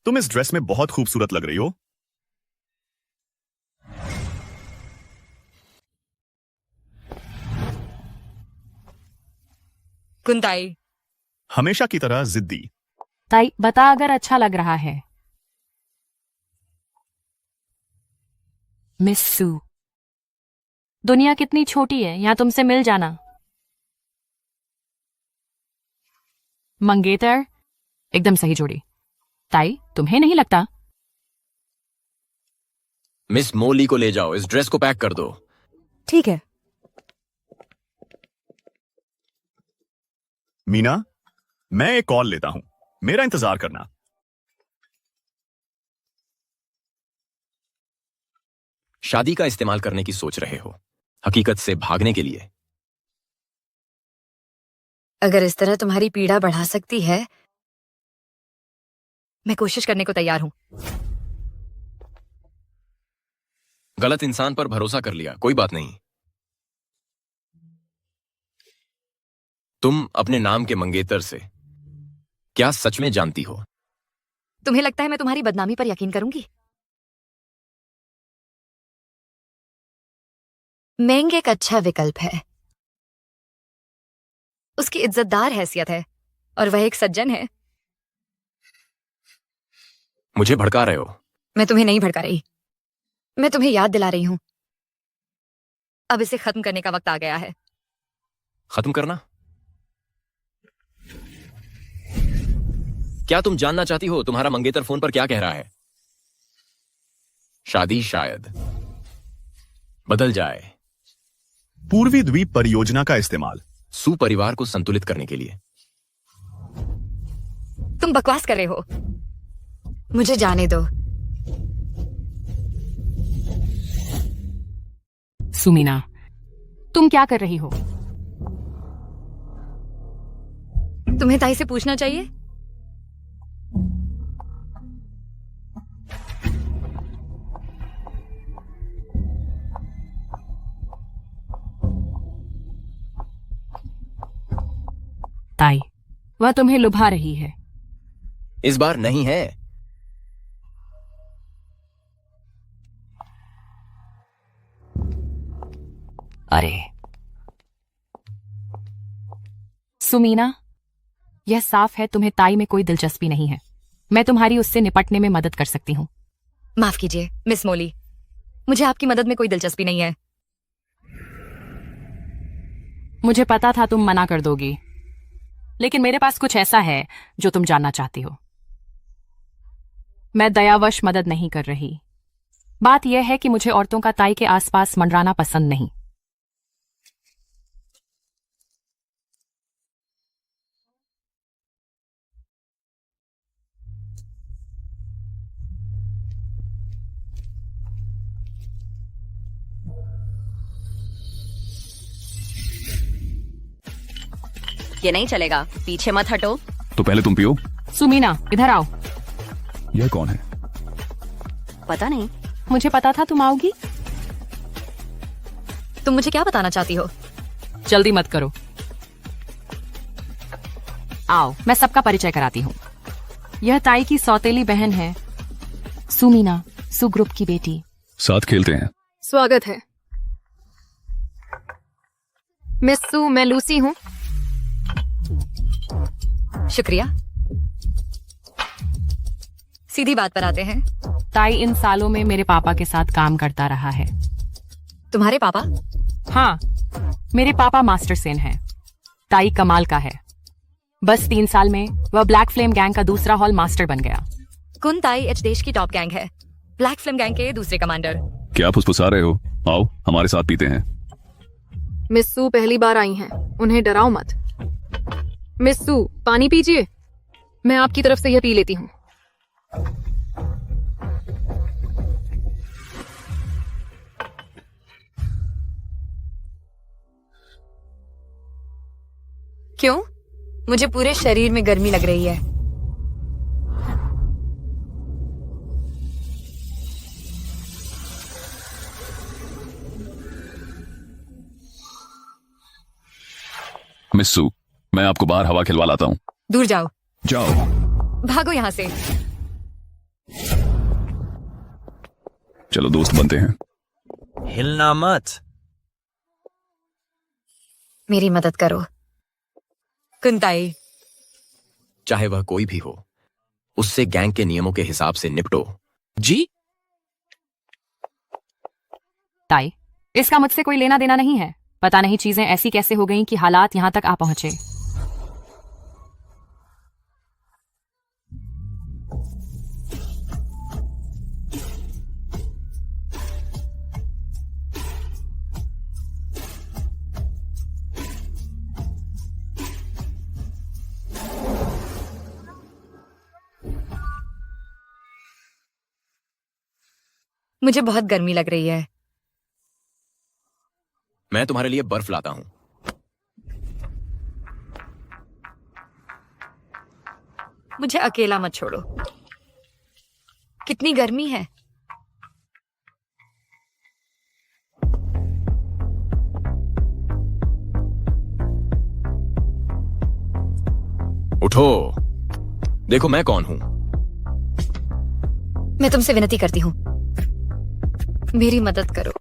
तुम इस ड्रेस में बहुत खूबसूरत लग रही हो।
कुंताई,
हमेशा की तरह जिद्दी।
ताई, बता अगर अच्छा लग रहा है। मिस सू, दुनिया कितनी छोटी है, यहां तुमसे मिल जाना। मंगेतर, एकदम सही जोड़ी। ताई, तुम्हें नहीं लगता?
मिस मोली को ले जाओ, इस ड्रेस को पैक कर दो।
ठीक है।
मीना, मैं एक कॉल लेता हूं, मेरा इंतजार करना।
शादी का इस्तेमाल करने की सोच रहे हो, हकीकत से भागने के लिए?
अगर इस तरह तुम्हारी पीड़ा बढ़ा सकती है, मैं कोशिश करने को तैयार हूं।
गलत इंसान पर भरोसा कर लिया, कोई बात नहीं। तुम अपने नाम के मंगेतर से क्या सच में जानती हो?
तुम्हें लगता है मैं तुम्हारी बदनामी पर यकीन करूंगी? मेंग एक अच्छा विकल्प है। उसकी इज्जतदार हैसियत है और वह एक सज्जन है।
मुझे भड़का रहे हो?
मैं तुम्हें नहीं भड़का रही, मैं तुम्हें याद दिला रही हूं। अब इसे खत्म करने का वक्त आ गया है।
खत्म करना? क्या तुम जानना चाहती हो तुम्हारा मंगेतर फोन पर क्या कह रहा है? शादी शायद बदल जाए।
पूर्वी द्वीप परियोजना का इस्तेमाल
सू परिवार को संतुलित करने के लिए।
तुम बकवास कर रहे हो, मुझे जाने दो।
सुमीना, तुम क्या कर रही हो?
तुम्हें ताई से पूछना चाहिए।
ताई, वह तुम्हें लुभा रही है।
इस बार नहीं है।
अरे सुमीना, यह साफ है तुम्हें ताई में कोई दिलचस्पी नहीं है। मैं तुम्हारी उससे निपटने में मदद कर सकती हूँ।
माफ कीजिए मिस मोली, मुझे आपकी मदद में कोई दिलचस्पी नहीं है।
मुझे पता था तुम मना कर दोगी, लेकिन मेरे पास कुछ ऐसा है जो तुम जानना चाहती हो। मैं दयावश मदद नहीं कर रही। बात यह है कि मुझे औरतों का ताई के आसपास मंडराना पसंद नहीं।
ये नहीं चलेगा, पीछे मत हटो।
तो पहले तुम पियो।
सुमीना, इधर आओ।
यह कौन है?
पता नहीं।
मुझे पता था तुम आओगी।
तुम मुझे क्या बताना चाहती हो?
जल्दी मत करो। आओ, मैं सबका परिचय कराती हूँ। यह ताई की सौतेली बहन है, सुमीना, सु ग्रुप की बेटी।
साथ खेलते हैं।
स्वागत है। मिस सू, मैं लूसी हूँ। शुक्रिया। सीधी बात पर आते हैं।
ताई इन सालों में मेरे पापा के साथ काम करता रहा है।
तुम्हारे पापा?
हाँ, मेरे पापा मास्टर सेन हैं। ताई कमाल का है। बस 3 साल में वह ब्लैक फ्लेम गैंग का दूसरा हॉल मास्टर बन गया।
कुन ताई एच देश की टॉप गैंग है, ब्लैक फ्लेम गैंग के दूसरे कमांडर।
क्या फुसफुसा रहे हो? आओ हमारे साथ पीते हैं।
मिस सू पहली बार आई हैं, उन्हें डराओ मत। मिस सू, पानी पीजिए। मैं आपकी तरफ से यह पी लेती हूँ।
क्यों? मुझे पूरे शरीर में गर्मी लग रही है।
मिस्सू, मैं आपको बाहर हवा खिलवा लाता हूँ।
दूर जाओ।
जाओ।
भागो यहाँ से।
चलो दोस्त बनते हैं।
हिलना मत।
मेरी मदद करो कुंताई।
चाहे वह कोई भी हो, उससे गैंग के नियमों के हिसाब से निपटो। जी?
ताई, इसका मुझसे कोई लेना देना नहीं है। पता नहीं चीजें ऐसी कैसे हो गईं कि हालात यहां तक आ पहुंचे।
मुझे बहुत गर्मी लग रही है।
मैं तुम्हारे लिए बर्फ लाता हूं।
मुझे अकेला मत छोड़ो। कितनी गर्मी है।
उठो, देखो मैं कौन हूं।
मैं तुमसे विनती करती हूँ, मेरी मदद करो।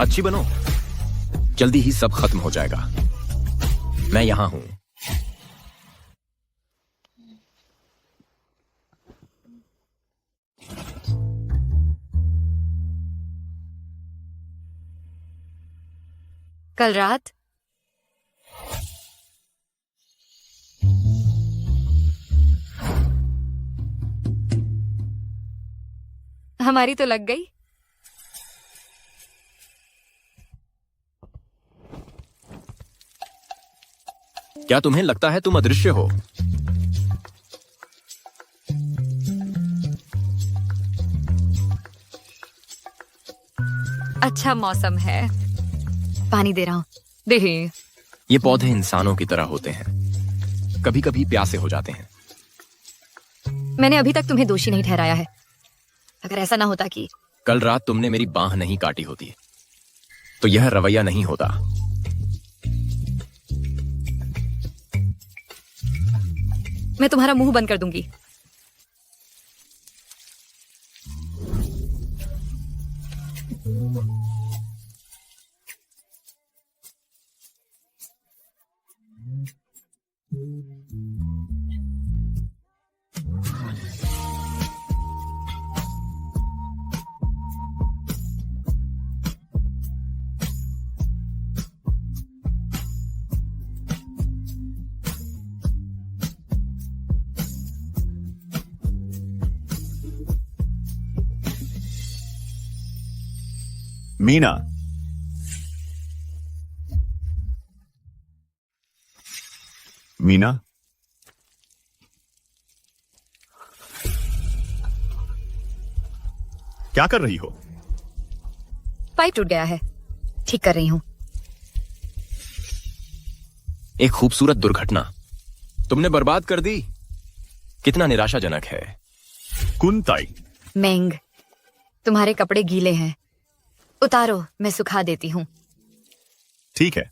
अच्छी बनो, जल्दी ही सब खत्म हो जाएगा। मैं यहां हूं।
कल रात हमारी तो लग गई।
क्या तुम्हें लगता है तुम अदृश्य हो?
अच्छा मौसम है, पानी दे रहा हूं। देखिए,
ये पौधे इंसानों की तरह होते हैं, कभी कभी प्यासे हो जाते हैं।
मैंने अभी तक तुम्हें दोषी नहीं ठहराया है। अगर ऐसा ना होता कि
कल रात तुमने मेरी बांह नहीं काटी होती तो यह रवैया नहीं होता।
मैं तुम्हारा मुंह बंद कर दूंगी।
मीना, मीना, क्या कर रही हो?
पाइप टूट गया है, ठीक कर रही हूँ।
एक खूबसूरत दुर्घटना तुमने बर्बाद कर दी। कितना निराशाजनक है।
कुंताई,
मेंग, तुम्हारे कपड़े गीले हैं, उतारो, मैं सुखा देती हूँ।
ठीक है।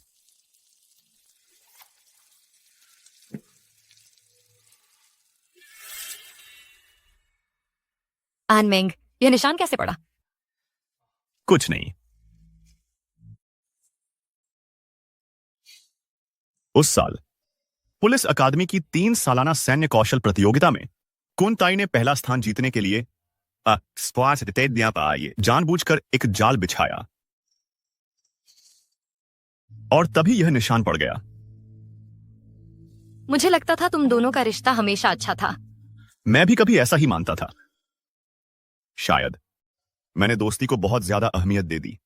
आन मेंग, यह निशान कैसे पड़ा?
कुछ नहीं। उस साल पुलिस अकादमी की 3 सालाना सैन्य कौशल प्रतियोगिता में कुंताई ने पहला स्थान जीतने के लिए जानबूझकर एक जाल बिछाया और तभी यह निशान पड़ गया।
मुझे लगता था तुम दोनों का रिश्ता हमेशा अच्छा था।
मैं भी कभी ऐसा ही मानता था। शायद मैंने दोस्ती को बहुत ज्यादा अहमियत दे दी।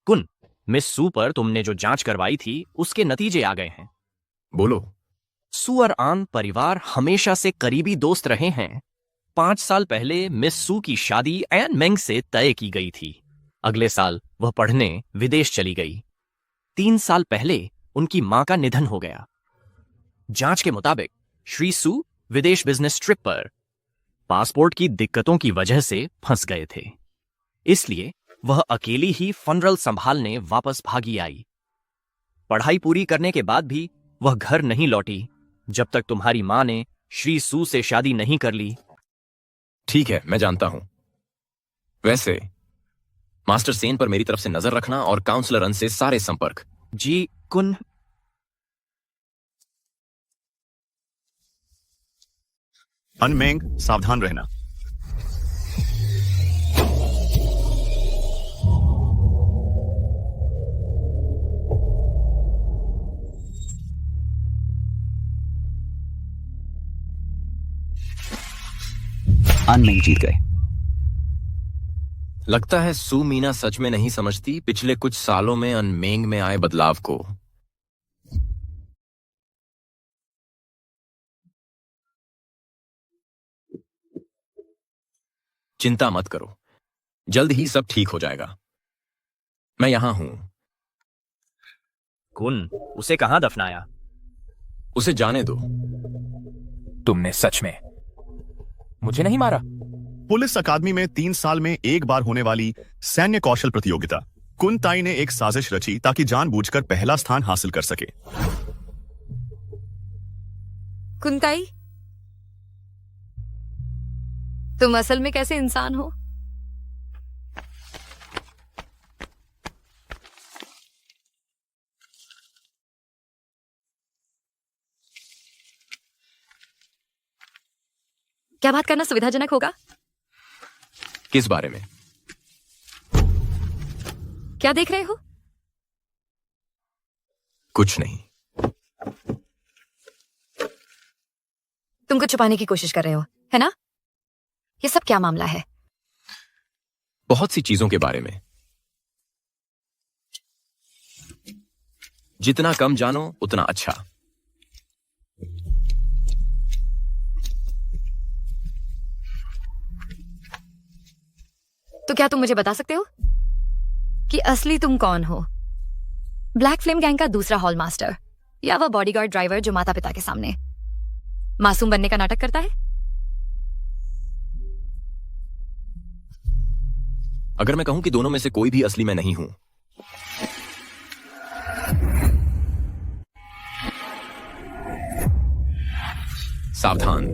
कुन, मिस सू पर तुमने जो जांच करवाई थी उसके नतीजे आ गए हैं।
बोलो।
सू और आन परिवार हमेशा से करीबी दोस्त रहे हैं। 5 साल पहले मिस सू की शादी एन मेंग से तय की गई थी। अगले साल वह पढ़ने विदेश चली गई। 3 साल पहले उनकी मां का निधन हो गया। जांच के मुताबिक श्री सू विदेश बिजनेस ट्रिप पर पासपोर्ट की दिक्कतों की वजह से फंस गए थे, इसलिए वह अकेली ही फनरल संभालने वापस भागी आई। पढ़ाई पूरी करने के बाद भी वह घर नहीं लौटी जब तक तुम्हारी मां ने श्री सू से शादी नहीं कर ली।
ठीक है, मैं जानता हूं। वैसे मास्टर सेन पर मेरी तरफ से नजर रखना और काउंसलर अन से सारे संपर्क।
जी कुन।
अनमेंग, सावधान रहना।
अनमेंग जीत गए।
लगता है सू मीना सच में नहीं समझती पिछले कुछ सालों में अनमेंग में आए बदलाव को। चिंता मत करो, जल्द ही सब ठीक हो जाएगा। मैं यहां हूं।
कुन, उसे कहां दफनाया?
उसे जाने दो।
तुमने सच में मुझे नहीं मारा?
पुलिस अकादमी में 3 साल में एक बार होने वाली सैन्य कौशल प्रतियोगिता, कुंताई ने एक साजिश रची ताकि जानबूझकर पहला स्थान हासिल कर सके।
कुंताई, तुम असल में कैसे इंसान हो? क्या बात करना सुविधाजनक होगा?
किस बारे में?
क्या देख रहे हो?
कुछ नहीं।
तुम कुछ छुपाने की कोशिश कर रहे हो, है ना? ये सब क्या मामला है?
बहुत सी चीजों के बारे में। जितना कम जानो उतना अच्छा।
तो क्या तुम मुझे बता सकते हो कि असली तुम कौन हो? ब्लैक फ्लेम गैंग का दूसरा हॉल मास्टर, या वह बॉडीगार्ड ड्राइवर जो माता पिता के सामने मासूम बनने का नाटक करता है?
अगर मैं कहूं कि दोनों में से कोई भी असली मैं नहीं हूं, सावधान।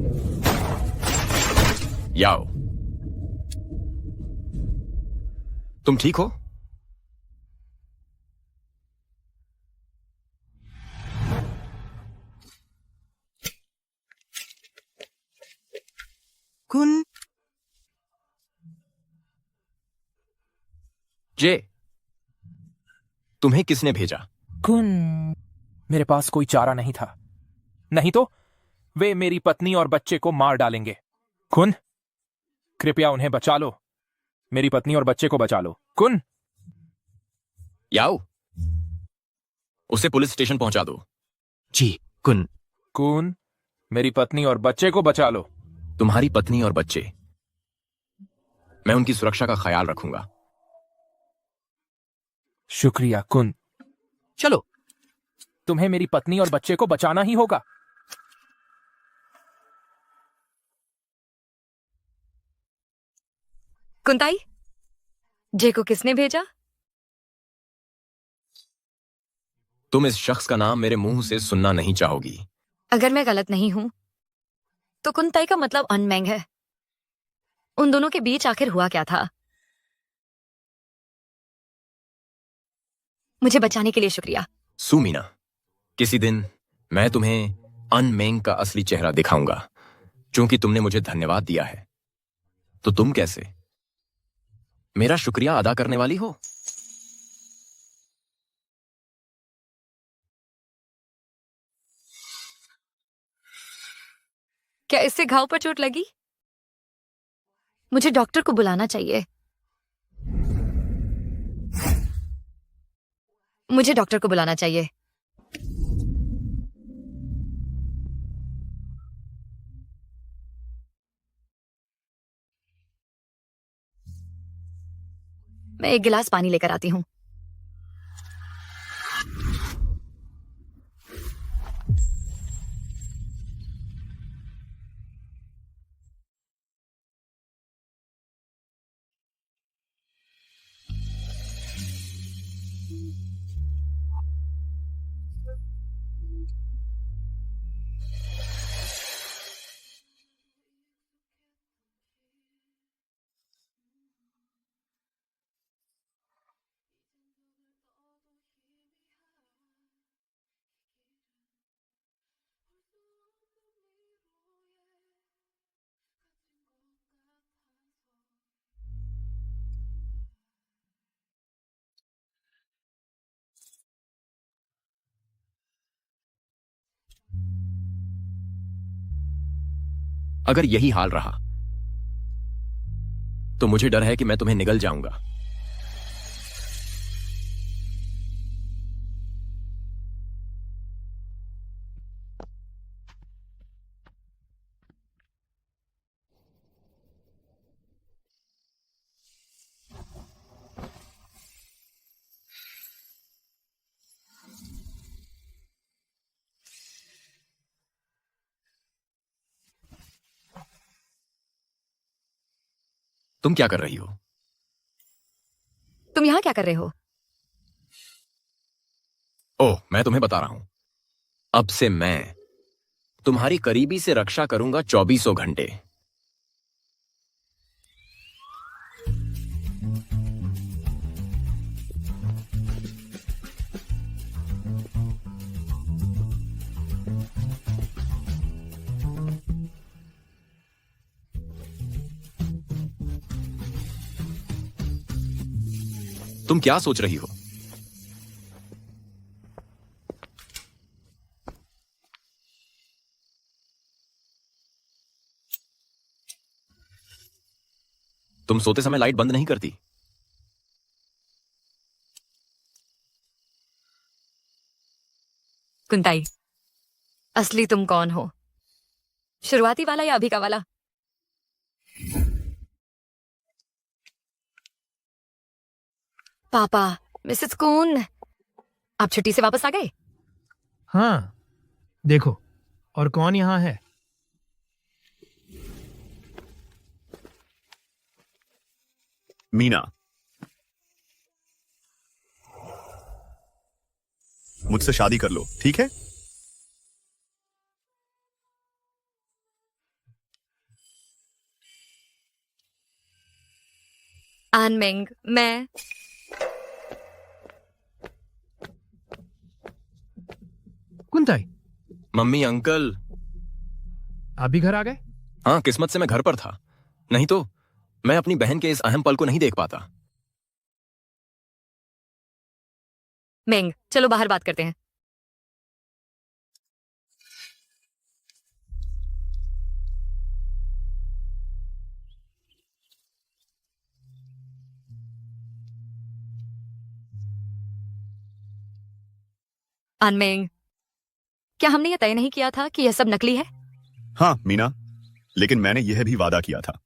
याओ, तुम ठीक हो?
कुन।
जे, तुम्हें किसने भेजा?
कुन, मेरे पास कोई चारा नहीं था, नहीं तो वे मेरी पत्नी और बच्चे को मार डालेंगे। कुन, कृपया उन्हें बचा लो। मेरी पत्नी और बच्चे को बचा लो। कुन,
याओ, उसे पुलिस स्टेशन पहुंचा दो।
जी कुन।
कुन, मेरी पत्नी और बच्चे को बचा लो।
तुम्हारी पत्नी और बच्चे, मैं उनकी सुरक्षा का ख्याल रखूंगा।
शुक्रिया कुन।
चलो,
तुम्हें मेरी पत्नी और बच्चे को बचाना ही होगा।
कुंताई, जे को किसने भेजा?
तुम इस शख्स का नाम मेरे मुंह से सुनना नहीं चाहोगी।
अगर मैं गलत नहीं हूं तो कुंताई का मतलब अनमेंग है। उन दोनों के बीच आखिर हुआ क्या था? मुझे बचाने के लिए शुक्रिया।
सुमीना, किसी दिन मैं तुम्हें अनमेंग का असली चेहरा दिखाऊंगा। चूंकि तुमने मुझे धन्यवाद दिया है, तो तुम कैसे मेरा शुक्रिया अदा करने वाली हो?
क्या इससे घाव पर चोट लगी? मुझे डॉक्टर को बुलाना चाहिए। मुझे डॉक्टर को बुलाना चाहिए। मैं एक गिलास पानी लेकर आती हूँ।
अगर यही हाल रहा तो मुझे डर है कि मैं तुम्हें निगल जाऊंगा। तुम क्या कर रही हो?
तुम यहां क्या कर रहे हो?
ओह, मैं तुम्हें बता रहा हूं। अब से मैं तुम्हारी करीबी से रक्षा करूंगा 24 घंटे। तुम क्या सोच रही हो? तुम सोते समय लाइट बंद नहीं करती।
कुंताई, असली तुम कौन हो? शुरुआती वाला या अभी का वाला? पापा, मिसेस कून, आप छुट्टी से वापस आ गए?
हाँ, देखो, और कौन यहाँ है?
मीना, मुझसे शादी कर लो, ठीक है?
आनमेंग, मैं
कुंताई,
मम्मी, अंकल,
आप भी घर आ गए?
हाँ, किस्मत से मैं घर पर था, नहीं तो मैं अपनी बहन के इस अहम पल को नहीं देख पाता।
मेंग, चलो बाहर बात करते हैं। अनमेंग, क्या हमने यह तय नहीं किया था कि यह सब नकली है?
हाँ मीना, लेकिन मैंने यह भी वादा किया था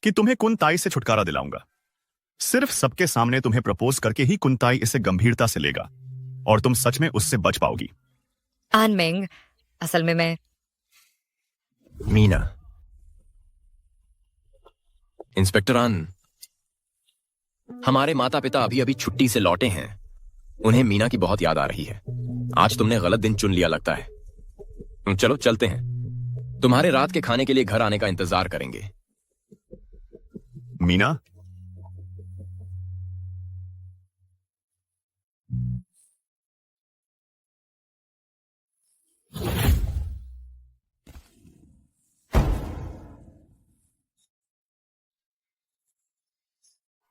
कि तुम्हें कुंताई से छुटकारा दिलाऊंगा। सिर्फ सबके सामने तुम्हें प्रपोज करके ही कुंताई इसे गंभीरता से लेगा और तुम सच में उससे बच पाओगी।
अनमेंग, असल में मैं...
मीना, इंस्पेक्टर आन, हमारे माता पिता अभी अभी छुट्टी से लौटे हैं। उन्हें मीना की बहुत याद आ रही है। आज तुमने गलत दिन चुन लिया लगता है। चलो चलते हैं। तुम्हारे रात के खाने के लिए घर आने का इंतजार करेंगे।
मीना,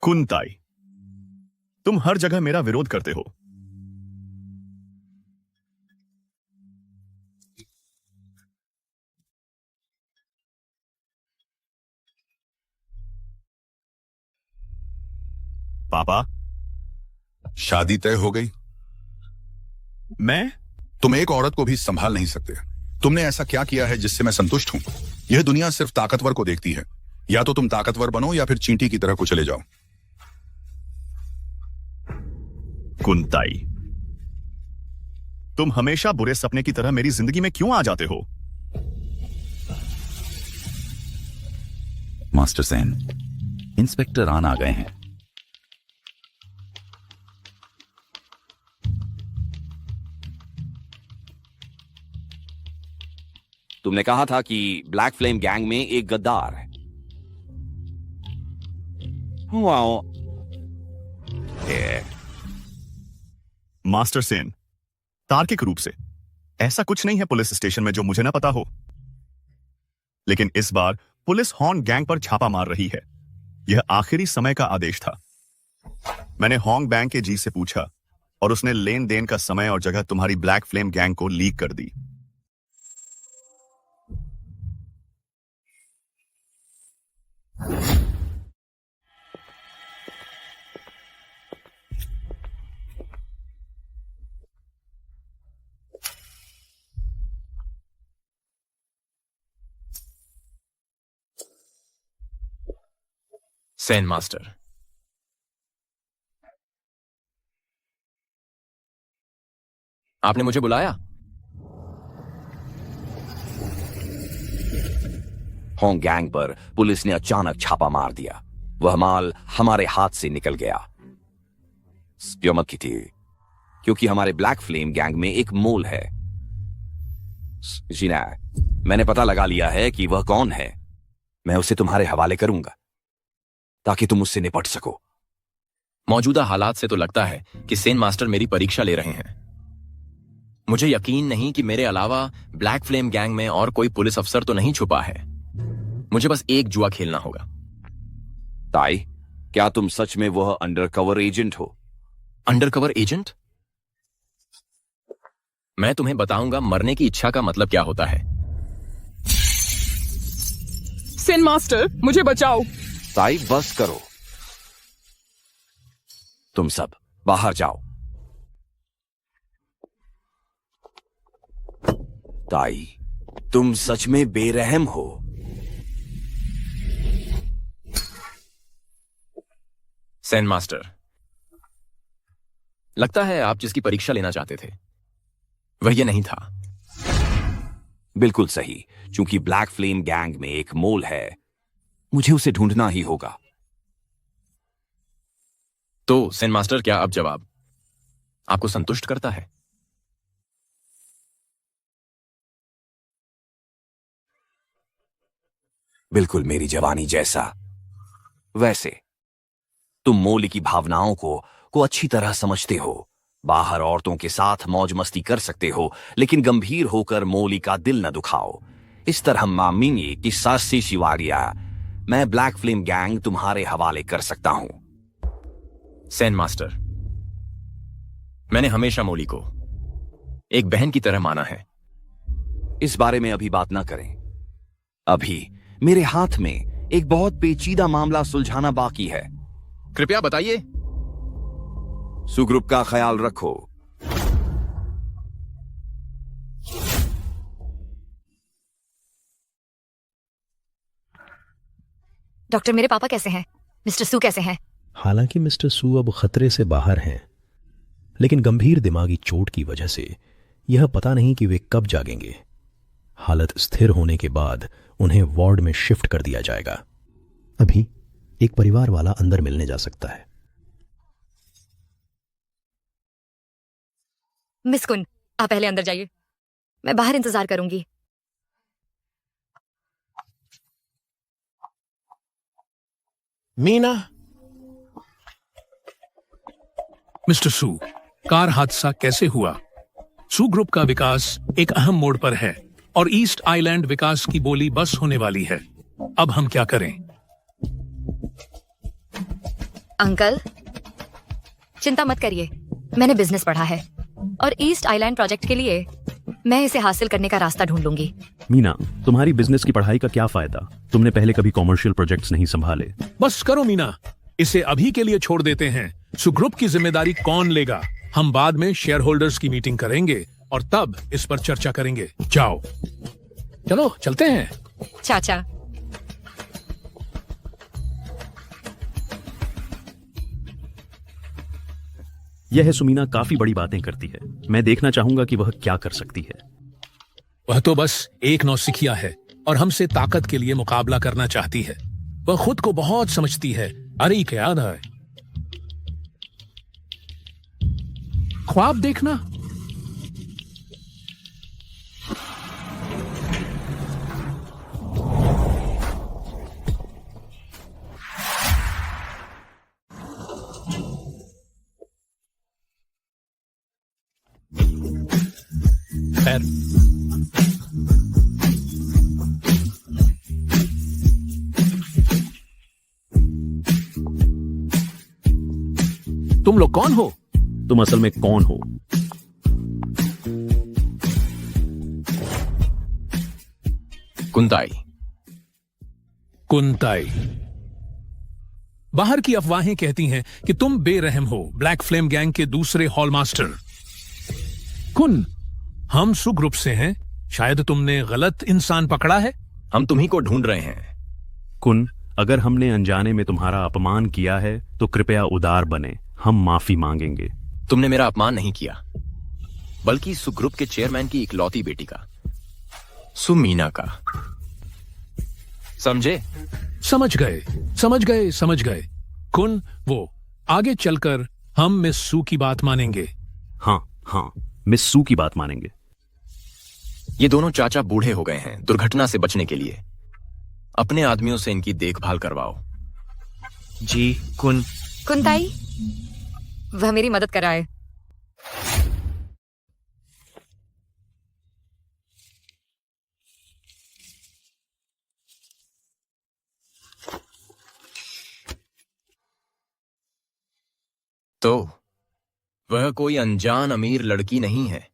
कुंताई, तुम हर जगह मेरा विरोध करते हो। पापा,
शादी तय हो गई?
मैं?
तुम एक औरत को भी संभाल नहीं सकते। तुमने ऐसा क्या किया है जिससे मैं संतुष्ट हूं? यह दुनिया सिर्फ ताकतवर को देखती है। या तो तुम ताकतवर बनो या फिर चींटी की तरह कुचले जाओ।
कुंताई, तुम हमेशा बुरे सपने की तरह मेरी जिंदगी में क्यों आ जाते हो?
मास्टर सेन, इंस्पेक्टर आन आ गए हैं।
तुमने कहा था कि ब्लैक फ्लेम गैंग में एक गद्दार है। वाओ।
मास्टर सेन, तार्किक रूप से ऐसा कुछ नहीं है पुलिस स्टेशन में जो मुझे ना पता हो। लेकिन इस बार पुलिस हॉर्न गैंग पर छापा मार रही है। यह आखिरी समय का आदेश था। मैंने हॉन्ग बैंक के जी से पूछा और उसने लेन देन का समय और जगह तुम्हारी ब्लैक फ्लेम गैंग को लीक कर दी।
सेन मास्टर, आपने मुझे बुलाया?
हॉन्ग गैंग पर पुलिस ने अचानक छापा मार दिया। वह माल हमारे हाथ से निकल गया। मत की थी, क्योंकि हमारे ब्लैक फ्लेम गैंग में एक मोल है। जीना, मैंने पता लगा लिया है कि वह कौन है। मैं उसे तुम्हारे हवाले करूंगा ताकि तुम उससे निपट सको।
मौजूदा हालात से तो लगता है कि सेन मास्टर मेरी परीक्षा ले रहे हैं। मुझे यकीन नहीं कि मेरे अलावा ब्लैक फ्लेम गैंग में और कोई पुलिस अफसर तो नहीं छुपा है। मुझे बस एक जुआ खेलना होगा।
ताई, क्या तुम सच में वह अंडरकवर एजेंट हो?
Undercover agent? मैं तुम्हें बताऊंगा मरने की इच्छा का मतलब क्या होता है।
सेन मास्टर, मुझे बचाओ।
ताई, बस करो। तुम सब बाहर जाओ। ताई, तुम सच में बेरहम हो।
सेन मास्टर, लगता है आप जिसकी परीक्षा लेना चाहते थे वह ये नहीं था।
बिल्कुल सही। चूंकि ब्लैक फ्लेम गैंग में एक मोल है, मुझे उसे ढूंढना ही होगा।
तो सेन मास्टर, क्या अब जवाब आपको संतुष्ट करता है?
बिल्कुल मेरी जवानी जैसा। वैसे तुम मोली की भावनाओं को अच्छी तरह समझते हो। बाहर औरतों के साथ मौज मस्ती कर सकते हो, लेकिन गंभीर होकर मोली का दिल न दुखाओ। इस तरह मामिंगी कि सासी शिवारिया, मैं ब्लैक फ्लेम गैंग तुम्हारे हवाले कर सकता हूं।
सेन मास्टर, मैंने हमेशा मोली को एक बहन की तरह माना है।
इस बारे में अभी बात ना करें। अभी मेरे हाथ में एक बहुत पेचीदा मामला सुलझाना बाकी है।
कृपया बताइए।
सुग्रुप का ख्याल रखो।
डॉक्टर, मेरे पापा कैसे हैं? मिस्टर सू कैसे हैं?
हालांकि मिस्टर सू अब खतरे से बाहर हैं, लेकिन गंभीर दिमागी चोट की वजह से यह पता नहीं कि वे कब जागेंगे। हालत स्थिर होने के बाद उन्हें वार्ड में शिफ्ट कर दिया जाएगा। अभी एक परिवार वाला अंदर मिलने जा सकता है।
मिस कुन, आप पहले अंदर जाइए, मैं बाहर इंतजार करूंगी।
मीना। मिस्टर सू, कार हादसा कैसे हुआ? सू ग्रुप का विकास एक अहम मोड़ पर है और ईस्ट आइलैंड विकास की बोली बस होने वाली है। अब हम क्या करें?
अंकल, चिंता मत करिए, मैंने बिजनेस पढ़ा है और ईस्ट आइलैंड प्रोजेक्ट के लिए मैं इसे हासिल करने का रास्ता ढूंढ लूंगी।
मीना, तुम्हारी बिजनेस की पढ़ाई का क्या फायदा? तुमने पहले कभी कॉमर्शियल प्रोजेक्ट्स नहीं संभाले।
बस करो मीना, इसे अभी के लिए छोड़ देते हैं। सू ग्रुप की जिम्मेदारी कौन लेगा? हम बाद में शेयर होल्डर्स की मीटिंग करेंगे और तब इस पर चर्चा करेंगे। जाओ, चलो चलते हैं।
चाचा,
यह सुमीना काफी बड़ी बातें करती है। मैं देखना चाहूंगा कि वह क्या कर सकती है।
वह तो बस एक नौसिखिया है और हमसे ताकत के लिए मुकाबला करना चाहती है। वह खुद को बहुत समझती है। अरे क्या याद है, ख्वाब देखना। खैर, तुम लोग कौन हो?
तुम असल में कौन हो?
कुंताई।
कुंताई। बाहर की अफवाहें कहती हैं कि तुम बेरहम हो, ब्लैक फ्लेम गैंग के दूसरे हॉल मास्टर। कुन, हम सू ग्रुप से हैं। शायद तुमने गलत इंसान पकड़ा है।
हम तुम्ही को ढूंढ रहे हैं।
कुन, अगर हमने अनजाने में तुम्हारा अपमान किया है तो कृपया उदार बने, हम माफी मांगेंगे।
तुमने मेरा अपमान नहीं किया, बल्कि सू ग्रुप के चेयरमैन की इकलौती बेटी का, सुमीना का। समझे?
समझ गए, समझ गए, समझ गए। कुन, वो आगे चलकर हम मिस सू की बात मानेंगे।
हाँ हाँ, मिस सू की बात मानेंगे।
ये दोनों चाचा बूढ़े हो गए हैं। दुर्घटना से बचने के लिए अपने आदमियों से इनकी देखभाल करवाओ।
जी कुन।
कुंताई, वह मेरी मदद कराए।
तो वह कोई अनजान अमीर लड़की नहीं है।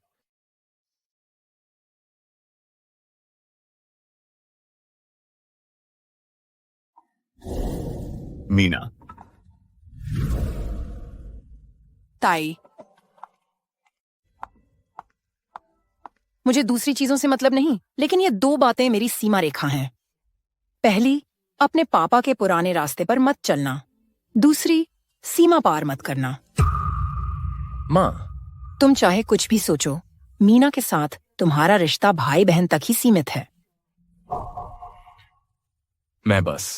मीना।
ताई, मुझे दूसरी चीजों से मतलब नहीं, लेकिन ये दो बातें मेरी सीमा रेखा हैं। पहली, अपने पापा के पुराने रास्ते पर मत चलना। दूसरी, सीमा पार मत करना।
माँ,
तुम चाहे कुछ भी सोचो, मीना के साथ तुम्हारा रिश्ता भाई बहन तक ही सीमित है।
मैं बस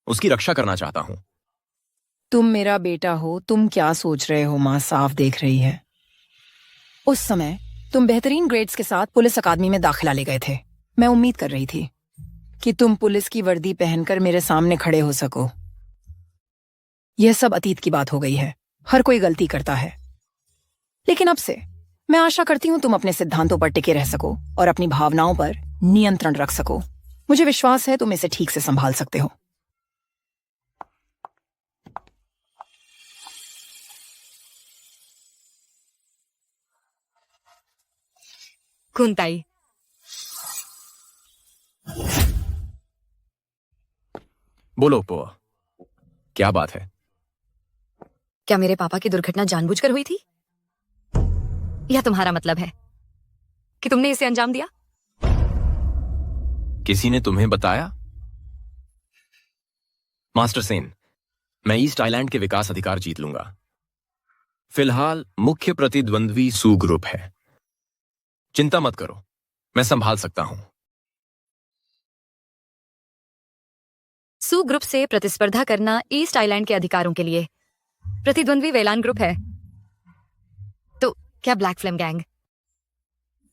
उसकी रक्षा करना चाहता हूं।
तुम मेरा बेटा हो, तुम क्या सोच रहे हो? माँ साफ देख रही है। उस समय तुम बेहतरीन ग्रेड्स के साथ पुलिस अकादमी में दाखिला ले गए थे। मैं उम्मीद कर रही थी कि तुम पुलिस की वर्दी पहनकर मेरे सामने खड़े हो सको। यह सब अतीत की बात हो गई है। हर कोई गलती करता है, लेकिन अब से मैं आशा करती हूं तुम अपने सिद्धांतों पर टिके रह सको और अपनी भावनाओं पर नियंत्रण रख सको। मुझे विश्वास है तुम इसे ठीक से संभाल सकते हो।
कुंताई,
बोलो पोआ, क्या बात है?
क्या मेरे पापा की दुर्घटना जानबूझकर हुई थी, या तुम्हारा मतलब है कि तुमने इसे अंजाम दिया?
किसी ने तुम्हें बताया? मास्टर सेन, मैं ईस्ट आइलैंड के विकास अधिकार जीत लूंगा। फिलहाल मुख्य प्रतिद्वंद्वी सू ग्रुप है। चिंता मत करो, मैं संभाल सकता हूं।
सू ग्रुप से प्रतिस्पर्धा करना ईस्ट आइलैंड के अधिकारों के लिए। प्रतिद्वंद्वी वेलान ग्रुप है। तो क्या ब्लैक फ्लेम गैंग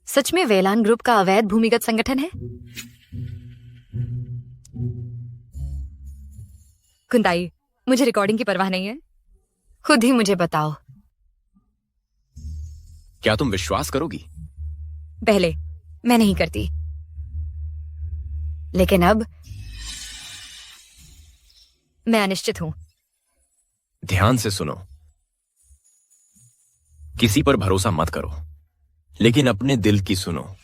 सच में वेलान ग्रुप का अवैध भूमिगत संगठन है? कुंताई, मुझे रिकॉर्डिंग की परवाह नहीं है, खुद ही मुझे बताओ।
क्या तुम विश्वास करोगी?
पहले मैं नहीं करती, लेकिन अब मैं अनिश्चित हूं।
ध्यान से सुनो, किसी पर भरोसा मत करो, लेकिन अपने दिल की सुनो।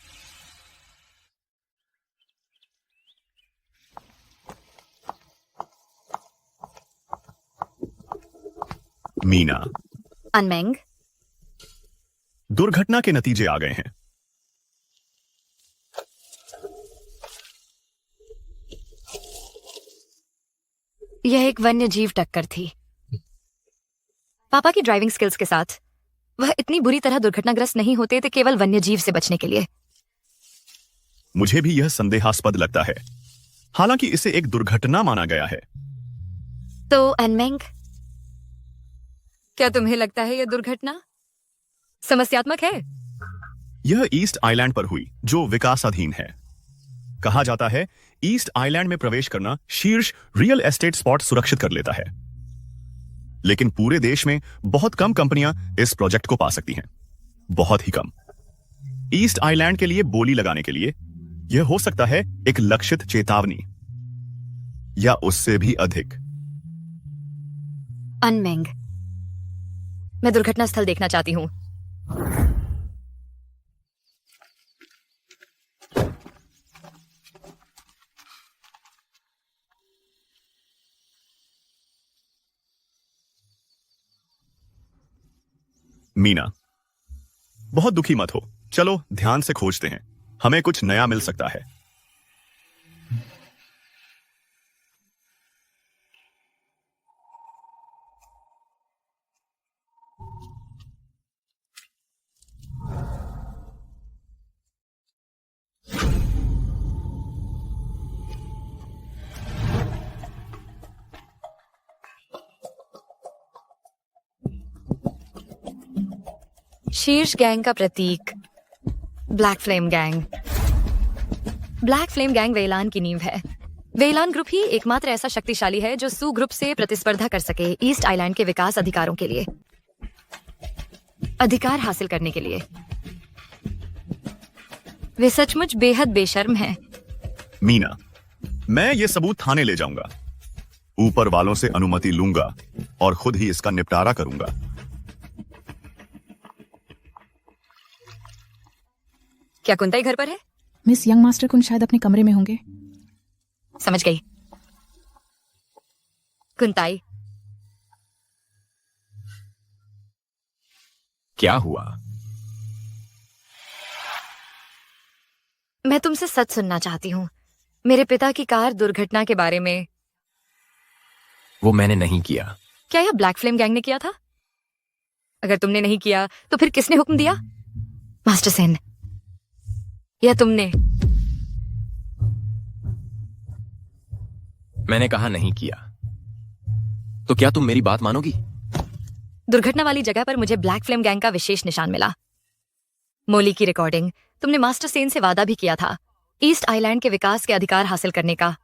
मीना,
अनमेंग,
दुर्घटना के नतीजे आ गए हैं।
यह एक वन्य जीव टक्कर थी। पापा की ड्राइविंग स्किल्स के साथ वह इतनी बुरी तरह दुर्घटनाग्रस्त नहीं होते थे केवल वन्य जीव से बचने के लिए।
मुझे भी यह संदेहास्पद लगता है, हालांकि इसे एक दुर्घटना माना गया है।
तो अनमेंग, क्या तुम्हें लगता है यह दुर्घटना समस्यात्मक है?
यह ईस्ट आइलैंड पर हुई, जो विकासाधीन है। कहा जाता है ईस्ट आइलैंड में प्रवेश करना शीर्ष रियल एस्टेट स्पॉट सुरक्षित कर लेता है, लेकिन पूरे देश में बहुत कम कंपनियां इस प्रोजेक्ट को पा सकती हैं, बहुत ही कम। ईस्ट आइलैंड के लिए बोली लगाने के लिए यह हो सकता है एक लक्षित चेतावनी, या उससे भी अधिक।
अनमेंग, मैं दुर्घटना स्थल देखना चाहती हूं।
मीना, बहुत दुखी मत हो, चलो ध्यान से खोजते हैं, हमें कुछ नया मिल सकता है।
शीर्ष गैंग का प्रतीक black flame gang. Black flame gang Velan की नींव है। वेलान ग्रुप ही एकमात्र ऐसा शक्तिशाली है जो सू ग्रुप से प्रतिस्पर्धा कर सके ईस्ट आइलैंड के विकास अधिकारों के लिए, अधिकार हासिल करने के लिए। वे सचमुच बेहद बेशर्म हैं।
मीना, मैं ये सबूत थाने ले जाऊंगा, ऊपर वालों से अनुमति लूंगा और खुद ही इसका निपटारा करूंगा।
क्या कुंताई घर पर है?
मिस यंग मास्टर कुन शायद अपने कमरे में होंगे।
समझ गई। कुंताई,
क्या हुआ?
मैं तुमसे सच सुनना चाहती हूँ। मेरे पिता की कार दुर्घटना के बारे में।
वो मैंने नहीं किया।
क्या यह ब्लैक फ्लेम गैंग ने किया था? अगर तुमने नहीं किया तो फिर किसने हुक्म दिया? मास्टर सेन, या तुमने?
मैंने कहा नहीं किया। तो क्या तुम मेरी बात मानोगी?
दुर्घटना वाली जगह पर मुझे ब्लैक फ्लेम गैंग का विशेष निशान मिला। मोली की रिकॉर्डिंग। तुमने मास्टर सेन से वादा भी किया था ईस्ट आइलैंड के विकास के अधिकार हासिल करने का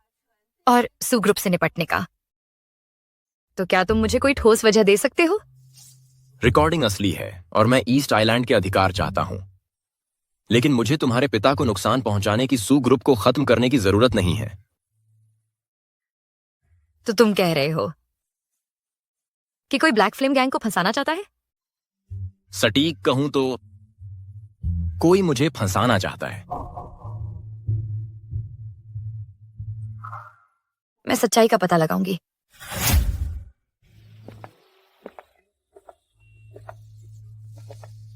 और सू ग्रुप से निपटने का। तो क्या तुम मुझे कोई ठोस वजह दे सकते हो?
रिकॉर्डिंग असली है और मैं ईस्ट आइलैंड के अधिकार चाहता हूं, लेकिन मुझे तुम्हारे पिता को नुकसान पहुंचाने की सू ग्रुप को खत्म करने की जरूरत नहीं है।
तो तुम कह रहे हो कि कोई ब्लैक फ्लेम गैंग को फंसाना चाहता है?
सटीक कहूं तो कोई मुझे फंसाना चाहता है।
मैं सच्चाई का पता लगाऊंगी।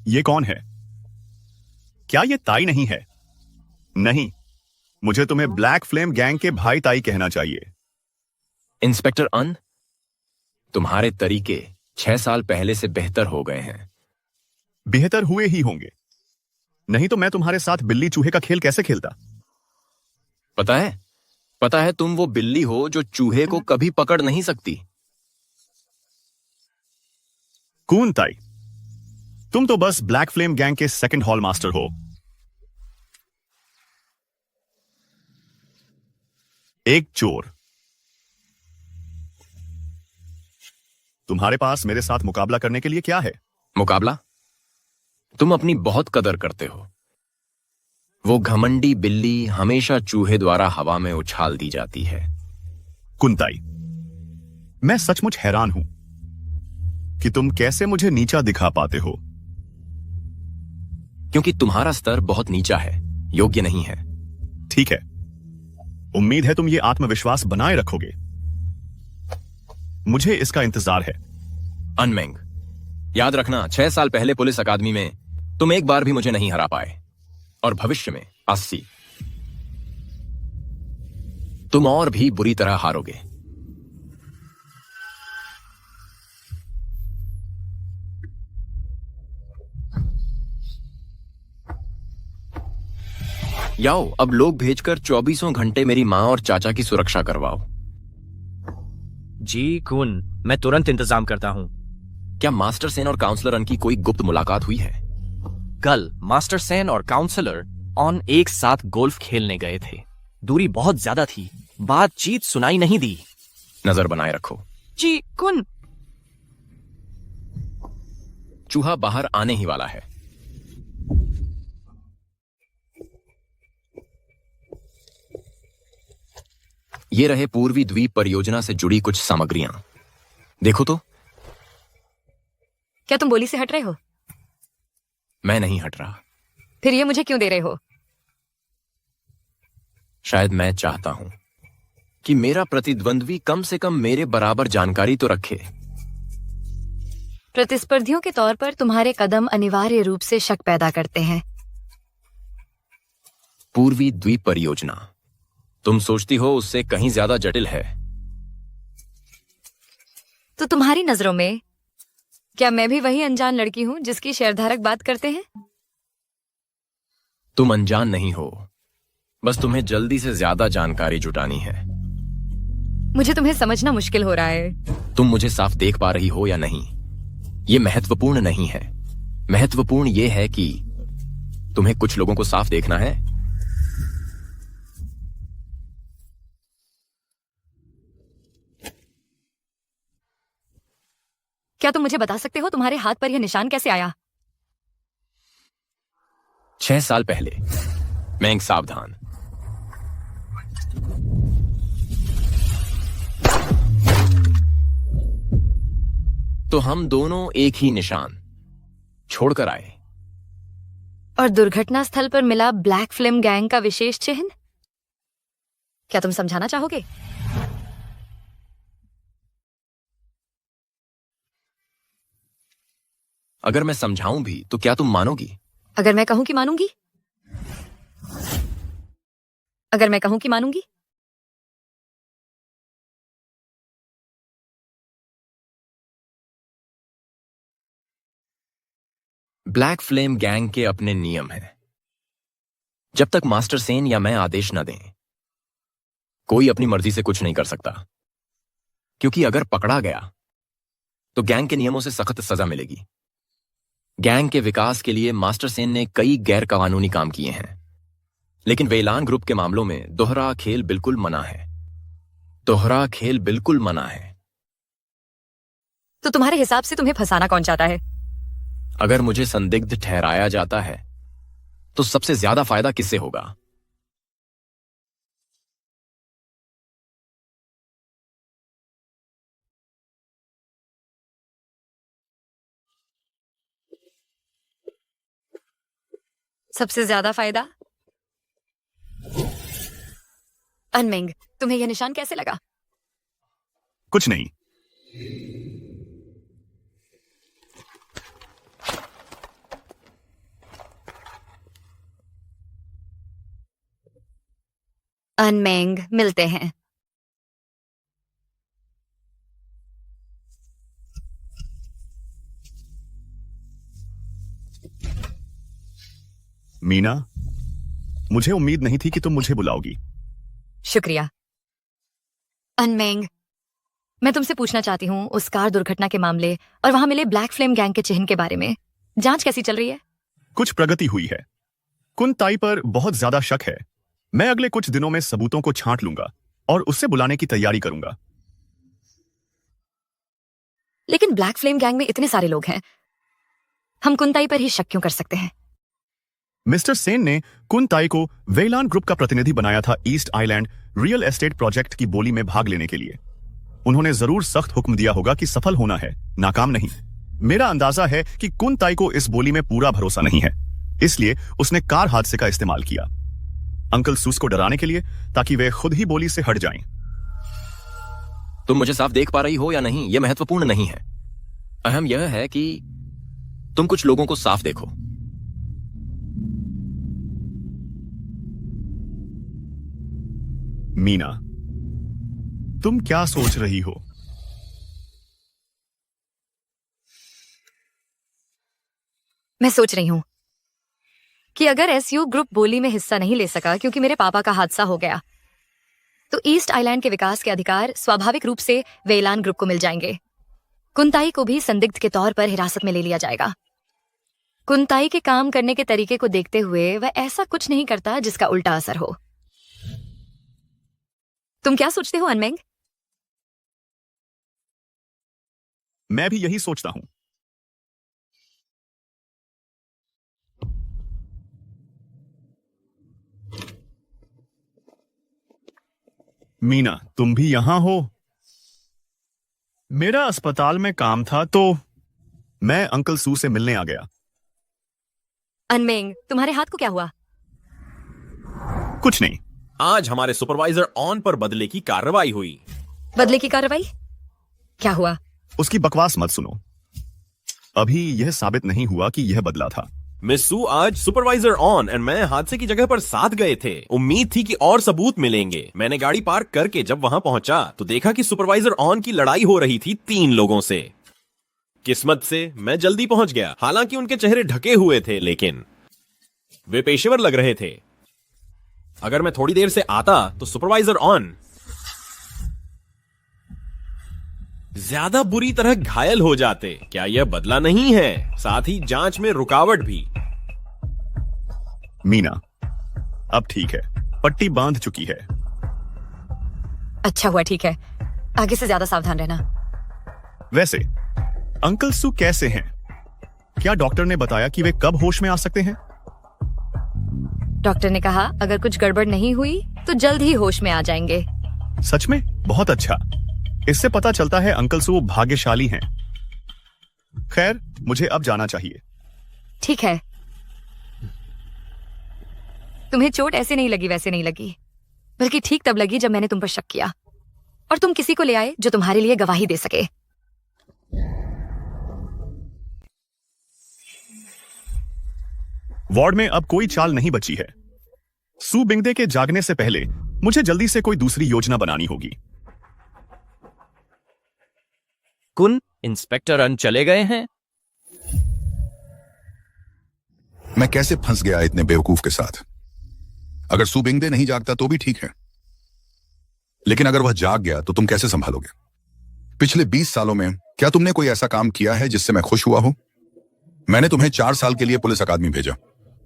ये कौन है? क्या ये ताई नहीं है? नहीं, मुझे तुम्हें ब्लैक फ्लेम गैंग के भाई ताई कहना चाहिए।
इंस्पेक्टर अन, तुम्हारे तरीके 6 साल पहले से बेहतर हो गए हैं।
बेहतर हुए ही होंगे, नहीं तो मैं तुम्हारे साथ बिल्ली चूहे का खेल कैसे खेलता।
पता है तुम वो बिल्ली हो जो चूहे को कभी पकड़ नहीं सकती।
कून ताई, तुम तो बस ब्लैक फ्लेम गैंग के सेकंड हॉल मास्टर हो। एक चोर। तुम्हारे पास मेरे साथ मुकाबला करने के लिए क्या है?
मुकाबला? तुम अपनी बहुत कदर करते हो। वो घमंडी बिल्ली हमेशा चूहे द्वारा हवा में उछाल दी जाती है।
कुंताई, मैं सचमुच हैरान हूं कि तुम कैसे मुझे नीचा दिखा पाते हो।
क्योंकि तुम्हारा स्तर बहुत नीचा है, योग्य नहीं है।
ठीक है, उम्मीद है तुम ये आत्मविश्वास बनाए रखोगे। मुझे इसका इंतजार है।
अनमेंग, याद रखना 6 साल पहले पुलिस अकादमी में तुम एक बार भी मुझे नहीं हरा पाए, और भविष्य में 80। तुम और भी बुरी तरह हारोगे। याओ, अब लोग भेजकर 24 घंटे मेरी मां और चाचा की सुरक्षा करवाओ।
जी कुन, मैं तुरंत इंतजाम करता हूं।
क्या मास्टर सेन और काउंसलर अन की कोई गुप्त मुलाकात हुई है?
कल मास्टर सेन और काउंसलर ऑन एक साथ गोल्फ खेलने गए थे। दूरी बहुत ज्यादा थी, बातचीत सुनाई नहीं दी।
नजर बनाए रखो।
जी कुन।
चूहा बाहर आने ही वाला है। ये रहे पूर्वी द्वीप परियोजना से जुड़ी कुछ सामग्रियां। देखो तो।
क्या तुम बोली से हट रहे हो?
मैं नहीं हट रहा।
फिर ये मुझे क्यों दे रहे हो?
शायद मैं चाहता हूं कि मेरा प्रतिद्वंद्वी कम से कम मेरे बराबर जानकारी तो रखे।
प्रतिस्पर्धियों के तौर पर तुम्हारे कदम अनिवार्य रूप से शक पैदा करते हैं।
पूर्वी द्वीप परियोजना तुम सोचती हो उससे कहीं ज्यादा जटिल है।
तो तुम्हारी नजरों में क्या मैं भी वही अनजान लड़की हूं जिसकी शेयरधारक बात करते हैं?
तुम अनजान नहीं हो, बस तुम्हें जल्दी से ज्यादा जानकारी जुटानी है।
मुझे तुम्हें समझना मुश्किल हो रहा है।
तुम मुझे साफ देख पा रही हो या नहीं, ये महत्वपूर्ण नहीं है। महत्वपूर्ण ये है कि तुम्हें कुछ लोगों को साफ देखना है।
क्या तुम मुझे बता सकते हो तुम्हारे हाथ पर यह निशान कैसे आया?
6 साल पहले मैं एक सावधान तो हम दोनों एक ही निशान छोड़कर आए।
और दुर्घटना स्थल पर मिला ब्लैक फ्लेम गैंग का विशेष चिन्ह? क्या तुम समझाना चाहोगे?
अगर मैं समझाऊं भी तो क्या तुम मानोगी?
अगर मैं कहूं कि मानूंगी? अगर मैं कहूं कि मानूंगी?
ब्लैक फ्लेम गैंग के अपने नियम हैं। जब तक मास्टर सेन या मैं आदेश न दें, कोई अपनी मर्जी से कुछ नहीं कर सकता। क्योंकि अगर पकड़ा गया तो गैंग के नियमों से सख्त सजा मिलेगी। गैंग के विकास के लिए मास्टर सेन ने कई गैर कानूनी काम किए हैं, लेकिन वेलान ग्रुप के मामलों में दोहरा खेल बिल्कुल मना है। दोहरा खेल बिल्कुल मना है।
तो तुम्हारे हिसाब से तुम्हें फंसाना कौन चाहता है?
अगर मुझे संदिग्ध ठहराया जाता है तो सबसे ज्यादा फायदा किससे होगा?
सबसे ज्यादा फायदा? अनमेंग, तुम्हें यह निशान कैसे लगा?
कुछ नहीं।
अनमेंग, मिलते हैं।
मीना, मुझे उम्मीद नहीं थी कि तुम मुझे बुलाओगी।
शुक्रिया। अनमेंग, मैं तुमसे पूछना चाहती हूँ उस कार दुर्घटना के मामले और वहां मिले ब्लैक फ्लेम गैंग के चिन्ह के बारे में। जांच कैसी चल रही है?
कुछ प्रगति हुई है। कुन ताई पर बहुत ज्यादा शक है। मैं अगले कुछ दिनों में सबूतों को छांट लूंगा और उससे बुलाने की तैयारी करूंगा।
लेकिन ब्लैक फ्लेम गैंग में इतने सारे लोग हैं, हम कुंताई पर ही शक क्यों कर सकते हैं?
मिस्टर सेन ने कुन ताई को वेलान ग्रुप का प्रतिनिधि बनाया था east island real estate project की बोली में भाग लेने के लिए। उन्होंने जरूर सख्त हुक्म दिया होगा कि सफल होना है, नाकाम नहीं। मेरा अंदाजा है कि कुन ताई को इस बोली में पूरा भरोसा नहीं है, इसलिए उसने कार हादसे का इस्तेमाल किया अंकल सूस को डराने के लिए, ताकि वे खुद ही बोली से हट जाएं।
तुम मुझे साफ देख पा रही हो या नहीं, यह महत्वपूर्ण नहीं है। अहम यह है कि तुम कुछ लोगों को साफ देखो।
मीना, तुम क्या सोच रही हो?
मैं सोच रही हूं कि अगर एसयू ग्रुप बोली में हिस्सा नहीं ले सका क्योंकि मेरे पापा का हादसा हो गया, तो ईस्ट आइलैंड के विकास के अधिकार स्वाभाविक रूप से वेलान ग्रुप को मिल जाएंगे। कुंताई को भी संदिग्ध के तौर पर हिरासत में ले लिया जाएगा। कुंताई के काम करने के तरीके को देखते हुए वह ऐसा कुछ नहीं करता जिसका उल्टा असर हो। तुम क्या सोचते हो अनमेंग?
मैं भी यही सोचता हूं। मीना, तुम भी यहां हो? मेरा अस्पताल में काम था तो मैं अंकल सू से मिलने आ गया।
अनमेंग, तुम्हारे हाथ को क्या हुआ?
कुछ नहीं।
आज हमारे सुपरवाइजर ऑन पर बदले की कार्रवाई हुई।
बदले की कार्रवाई? क्या हुआ?
उसकी बकवास मत सुनो। अभी यह साबित नहीं हुआ कि यह बदला था।
मिस सू, आज सुपरवाइजर ऑन एंड मैं हादसे की जगह पर साथ गए थे। उम्मीद थी कि और सबूत मिलेंगे। मैंने गाड़ी पार्क करके जब वहां पहुंचा तो देखा कि सुपरवाइजर ऑन की लड़ाई हो रही थी 3 लोगों से। किस्मत से मैं जल्दी पहुंच गया। हालांकि उनके चेहरे ढके हुए थे, लेकिन वे पेशेवर लग रहे थे। अगर मैं थोड़ी देर से आता तो सुपरवाइजर ऑन ज्यादा बुरी तरह घायल हो जाते। क्या यह बदला नहीं है? साथ ही जांच में रुकावट भी।
मीना, अब ठीक है, पट्टी बांध चुकी है।
अच्छा हुआ, ठीक है। आगे से ज्यादा सावधान रहना।
वैसे अंकल सू कैसे हैं? क्या डॉक्टर ने बताया कि वे कब होश में आ सकते हैं?
डॉक्टर ने कहा अगर कुछ गड़बड़ नहीं हुई तो जल्द ही होश में आ जाएंगे।
सच में? बहुत अच्छा। इससे पता चलता है अंकल सू भाग्यशाली हैं। खैर, मुझे अब जाना चाहिए।
ठीक है। तुम्हें चोट ऐसे नहीं लगी वैसे नहीं लगी, बल्कि ठीक तब लगी जब मैंने तुम पर शक किया और तुम किसी को ले आए जो तुम्हारे लिए गवाही दे सके।
वार्ड में अब कोई चाल नहीं बची है। सू बिंगदे के जागने से पहले मुझे जल्दी से कोई दूसरी योजना बनानी होगी।
कुन, इंस्पेक्टर अन चले गए हैं?
मैं कैसे फंस गया इतने बेवकूफ के साथ? अगर सू बिंगदे नहीं जागता तो भी ठीक है, लेकिन अगर वह जाग गया तो तुम कैसे संभालोगे? पिछले 20 सालों में क्या तुमने कोई ऐसा काम किया है जिससे मैं खुश हुआ हूं? मैंने तुम्हें 4 साल के लिए पुलिस अकादमी भेजा।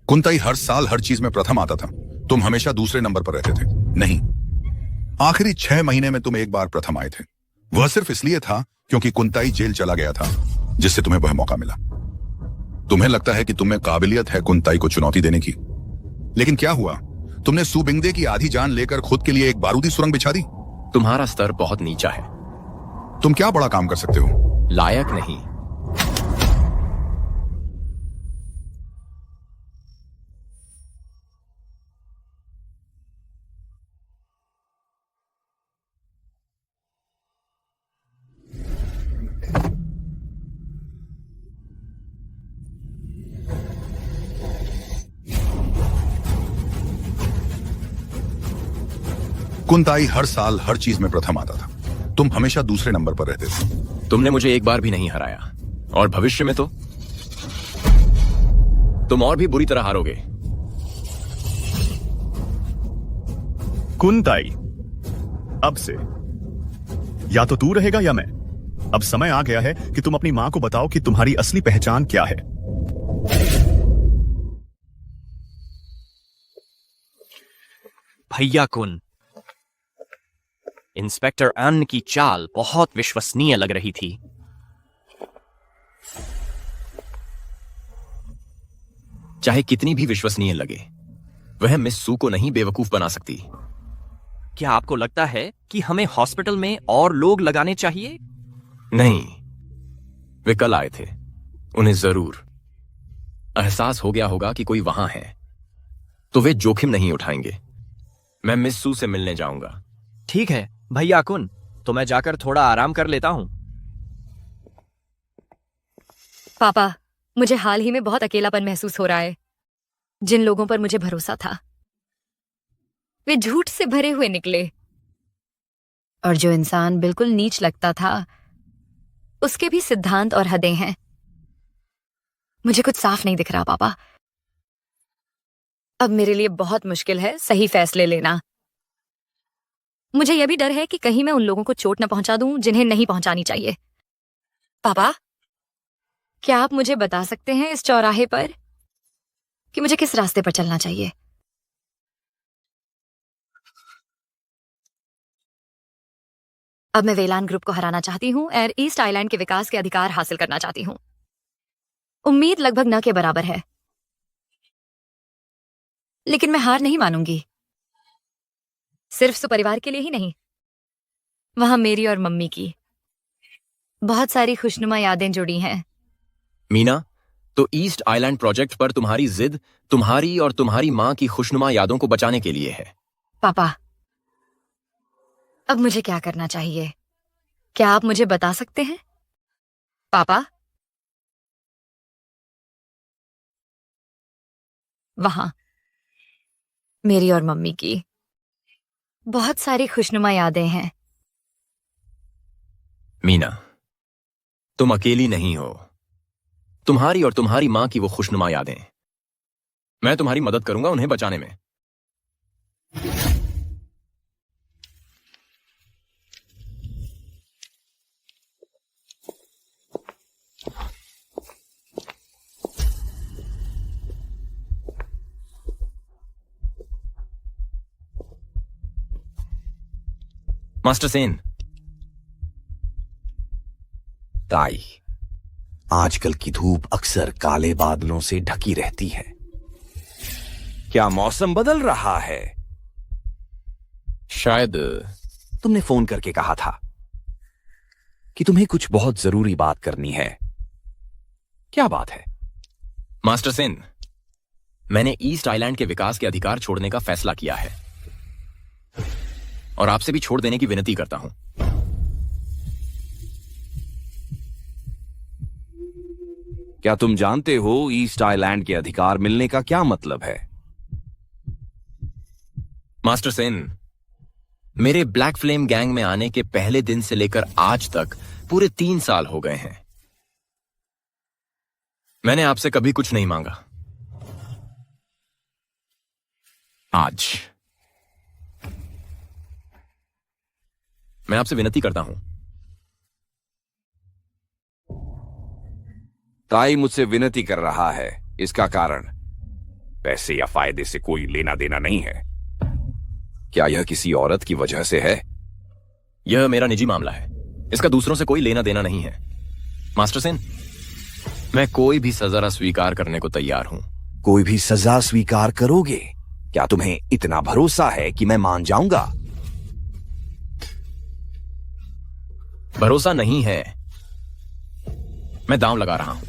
कुंताई हर साल हर चीज में प्रथम आता था, तुम हमेशा दूसरे नंबर पर रहते थे। नहीं, आखिरी 6 महीने में तुम एक बार प्रथम आए थे। वह सिर्फ इसलिए था क्योंकि कुंताई जेल चला गया था, जिससे तुम्हें वह मौका मिला। तुम्हें लगता है कि तुम्हें काबिलियत है कुंताई को चुनौती देने की, लेकिन क्या हुआ? तुमने सू बिंगदे की आधी जान लेकर खुद के लिए एक बारूदी सुरंग बिछा दी।
तुम्हारा स्तर बहुत नीचा है।
तुम क्या बड़ा काम कर सकते हो?
लायक नहीं।
कुंताई हर साल हर चीज में प्रथम आता था, तुम हमेशा दूसरे नंबर पर रहते थे।
तुमने मुझे एक बार भी नहीं हराया, और भविष्य में तो तुम और भी बुरी तरह हारोगे।
कुंताई, अब से या तो तू रहेगा या मैं। अब समय आ गया है कि तुम अपनी मां को बताओ कि तुम्हारी असली पहचान क्या है।
भैया कुन, इंस्पेक्टर एन की चाल बहुत विश्वसनीय लग रही थी।
चाहे कितनी भी विश्वसनीय लगे, वह मिस सू को नहीं बेवकूफ बना सकती।
क्या आपको लगता है कि हमें हॉस्पिटल में और लोग लगाने चाहिए?
नहीं, वे कल आए थे। उन्हें जरूर एहसास हो गया होगा कि कोई वहां है, तो वे जोखिम नहीं उठाएंगे। मैं मिस सू से मिलने जाऊंगा।
ठीक है भैया कुन, तो मैं जाकर थोड़ा आराम कर लेता हूं।
पापा, मुझे हाल ही में बहुत अकेलापन महसूस हो रहा है। जिन लोगों पर मुझे भरोसा था, वे झूठ से भरे हुए निकले, और जो इंसान बिल्कुल नीच लगता था, उसके भी सिद्धांत और हदें हैं। मुझे कुछ साफ नहीं दिख रहा पापा। अब मेरे लिए बहुत मुश्किल है सही फैसले लेना। मुझे यह भी डर है कि कहीं मैं उन लोगों को चोट न पहुंचा दूं जिन्हें नहीं पहुंचानी चाहिए। पापा, क्या आप मुझे बता सकते हैं इस चौराहे पर कि मुझे किस रास्ते पर चलना चाहिए? अब मैं वेलान ग्रुप को हराना चाहती हूं और ईस्ट आइलैंड के विकास के अधिकार हासिल करना चाहती हूं। उम्मीद लगभग न के बराबर है, लेकिन मैं हार नहीं मानूंगी। सिर्फ सुपरिवार के लिए ही नहीं, वहां मेरी और मम्मी की बहुत सारी खुशनुमा यादें जुड़ी हैं।
मीना, तो ईस्ट आइलैंड प्रोजेक्ट पर तुम्हारी जिद तुम्हारी और तुम्हारी मां की खुशनुमा यादों को बचाने के लिए है।
पापा, अब मुझे क्या करना चाहिए? क्या आप मुझे बता सकते हैं? पापा, वहां मेरी और मम्मी की बहुत सारी खुशनुमा यादें हैं।
मीना, तुम अकेली नहीं हो। तुम्हारी और तुम्हारी मां की वो खुशनुमा यादें, मैं तुम्हारी मदद करूंगा उन्हें बचाने में। मास्टर सेन।
ताई, आजकल की धूप अक्सर काले बादलों से ढकी रहती है। क्या मौसम बदल रहा है?
शायद।
तुमने फोन करके कहा था कि तुम्हें कुछ बहुत जरूरी बात करनी है। क्या बात है?
मास्टर सेन, मैंने ईस्ट आइलैंड के विकास के अधिकार छोड़ने का फैसला किया है और आपसे भी छोड़ देने की विनती करता हूं।
क्या तुम जानते हो ईस्ट आइलैंड के अधिकार मिलने का क्या मतलब है?
मास्टर सेन, मेरे ब्लैक फ्लेम गैंग में आने के पहले दिन से लेकर आज तक पूरे 3 साल हो गए हैं। मैंने आपसे कभी कुछ नहीं मांगा। आज मैं आपसे विनती करता हूं।
ताई मुझसे विनती कर रहा है, इसका कारण पैसे या फायदे से कोई लेना देना नहीं है। क्या यह किसी औरत की वजह से है?
यह मेरा निजी मामला है, इसका दूसरों से कोई लेना देना नहीं है। मास्टर सेन, मैं कोई भी सजा स्वीकार करने को तैयार हूं।
कोई भी सजा स्वीकार करोगे? क्या तुम्हें इतना भरोसा है कि मैं मान जाऊंगा?
भरोसा नहीं है, मैं दांव लगा रहा हूं।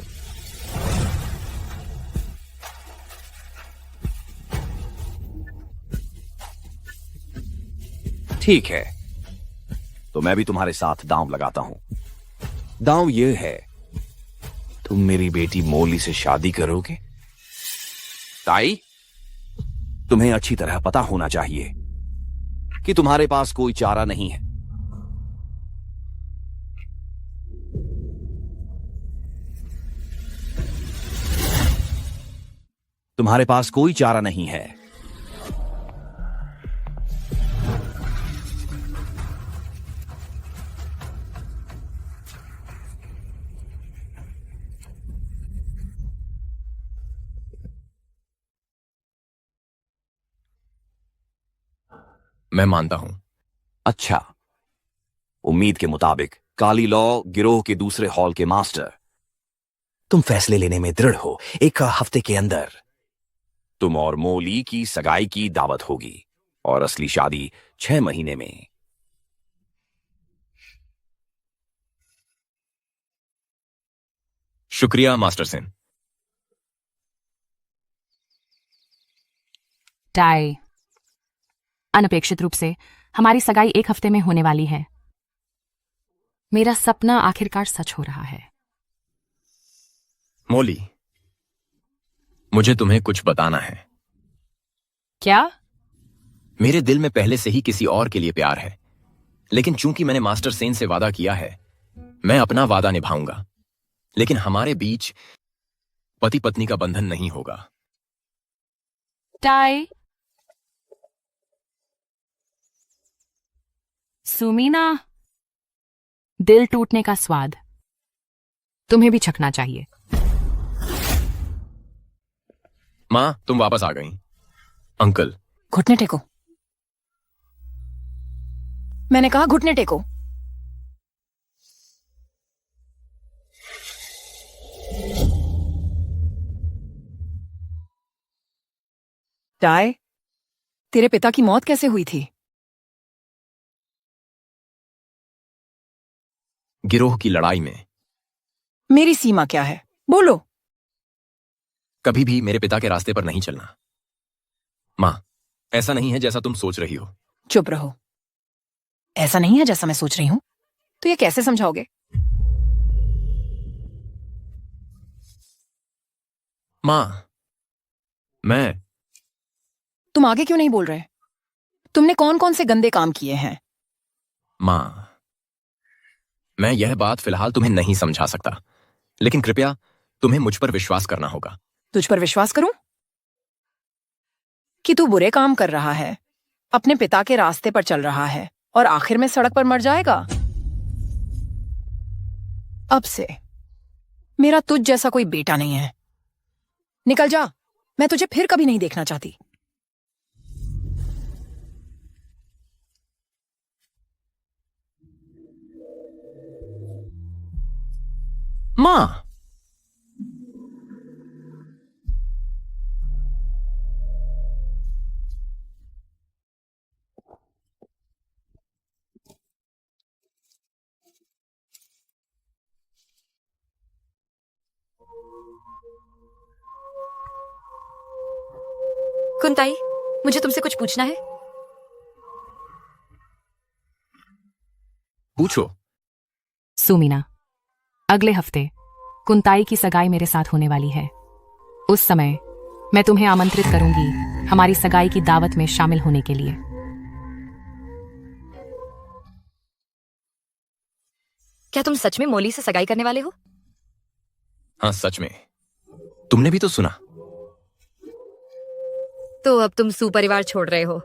ठीक है, तो मैं भी तुम्हारे साथ दांव लगाता हूं। दांव यह है, तुम मेरी बेटी मोली से शादी करोगे? ताई, तुम्हें अच्छी तरह पता होना चाहिए कि तुम्हारे पास कोई चारा नहीं है। तुम्हारे पास कोई चारा नहीं है।
मैं मानता हूं।
अच्छा, उम्मीद के मुताबिक काली लॉ गिरोह के दूसरे हॉल के मास्टर, तुम फैसले लेने में दृढ़ हो। 1 हफ्ते के अंदर तुम और मोली की सगाई की दावत होगी और असली शादी 6 महीने में।
शुक्रिया मास्टर सेन।
टाई, अनपेक्षित रूप से हमारी सगाई 1 हफ्ते में होने वाली है। मेरा सपना आखिरकार सच हो रहा है।
मोली, मुझे तुम्हें कुछ बताना है।
क्या?
मेरे दिल में पहले से ही किसी और के लिए प्यार है, लेकिन चूंकि मैंने मास्टर सेन से वादा किया है, मैं अपना वादा निभाऊंगा। लेकिन हमारे बीच पति पत्नी का बंधन नहीं होगा।
टाई, सुमीना, दिल टूटने का स्वाद तुम्हें भी चखना चाहिए।
मां, तुम वापस आ गई। अंकल,
घुटने टेको। मैंने कहा घुटने टेको। टाई, तेरे पिता की मौत कैसे हुई थी?
गिरोह की लड़ाई में।
मेरी सीमा क्या है? बोलो।
कभी भी मेरे पिता के रास्ते पर नहीं चलना। मां, ऐसा नहीं है जैसा तुम सोच रही हो।
चुप रहो। ऐसा नहीं है जैसा मैं सोच रही हूं। तो ये कैसे समझाओगे?
मां, मैं
तुम आगे क्यों नहीं बोल रहे? तुमने कौन कौन से गंदे काम किए हैं?
मां, मैं यह बात फिलहाल तुम्हें नहीं समझा सकता, लेकिन कृपया तुम्हें मुझ पर विश्वास करना होगा।
तुझ पर विश्वास करूं? कि तू बुरे काम कर रहा है, अपने पिता के रास्ते पर चल रहा है और आखिर में सड़क पर मर जाएगा। अब से मेरा तुझ जैसा कोई बेटा नहीं है। निकल जा, मैं तुझे फिर कभी नहीं देखना चाहती।
मां,
कुंताई, मुझे तुमसे कुछ पूछना है।
पूछो।
सुमीना, अगले हफ्ते कुंताई की सगाई मेरे साथ होने वाली है। उस समय मैं तुम्हें आमंत्रित करूंगी हमारी सगाई की दावत में शामिल होने के लिए।
क्या तुम सच में मोली से सगाई करने वाले हो?
हाँ, सच में। तुमने भी तो सुना।
तो अब तुम सुपरिवार छोड़ रहे हो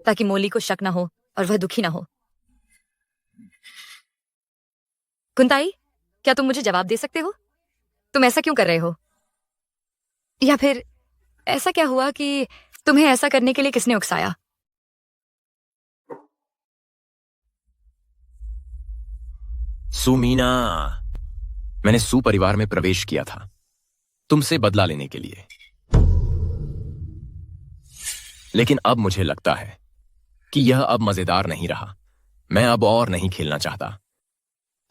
ताकि मोली को शक ना हो और वह दुखी ना हो। कुंताई, क्या तुम मुझे जवाब दे सकते हो? तुम ऐसा क्यों कर रहे हो? या फिर ऐसा क्या हुआ कि तुम्हें ऐसा करने के लिए किसने उकसाया?
सुमीना, मैंने सुपरिवार में प्रवेश किया था तुमसे बदला लेने के लिए, लेकिन अब मुझे लगता है कि यह अब मजेदार नहीं रहा। मैं अब और नहीं खेलना चाहता।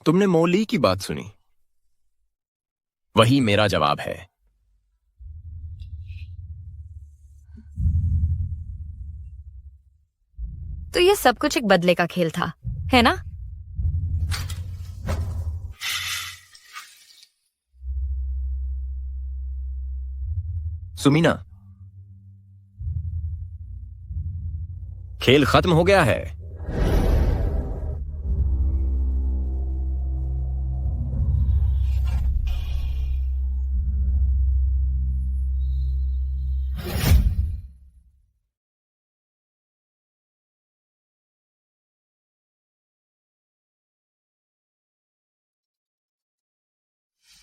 तुमने मोली की बात सुनी, वही मेरा जवाब है।
तो ये सब कुछ एक बदले का खेल था, है ना?
सुमीना, खेल खत्म हो गया है।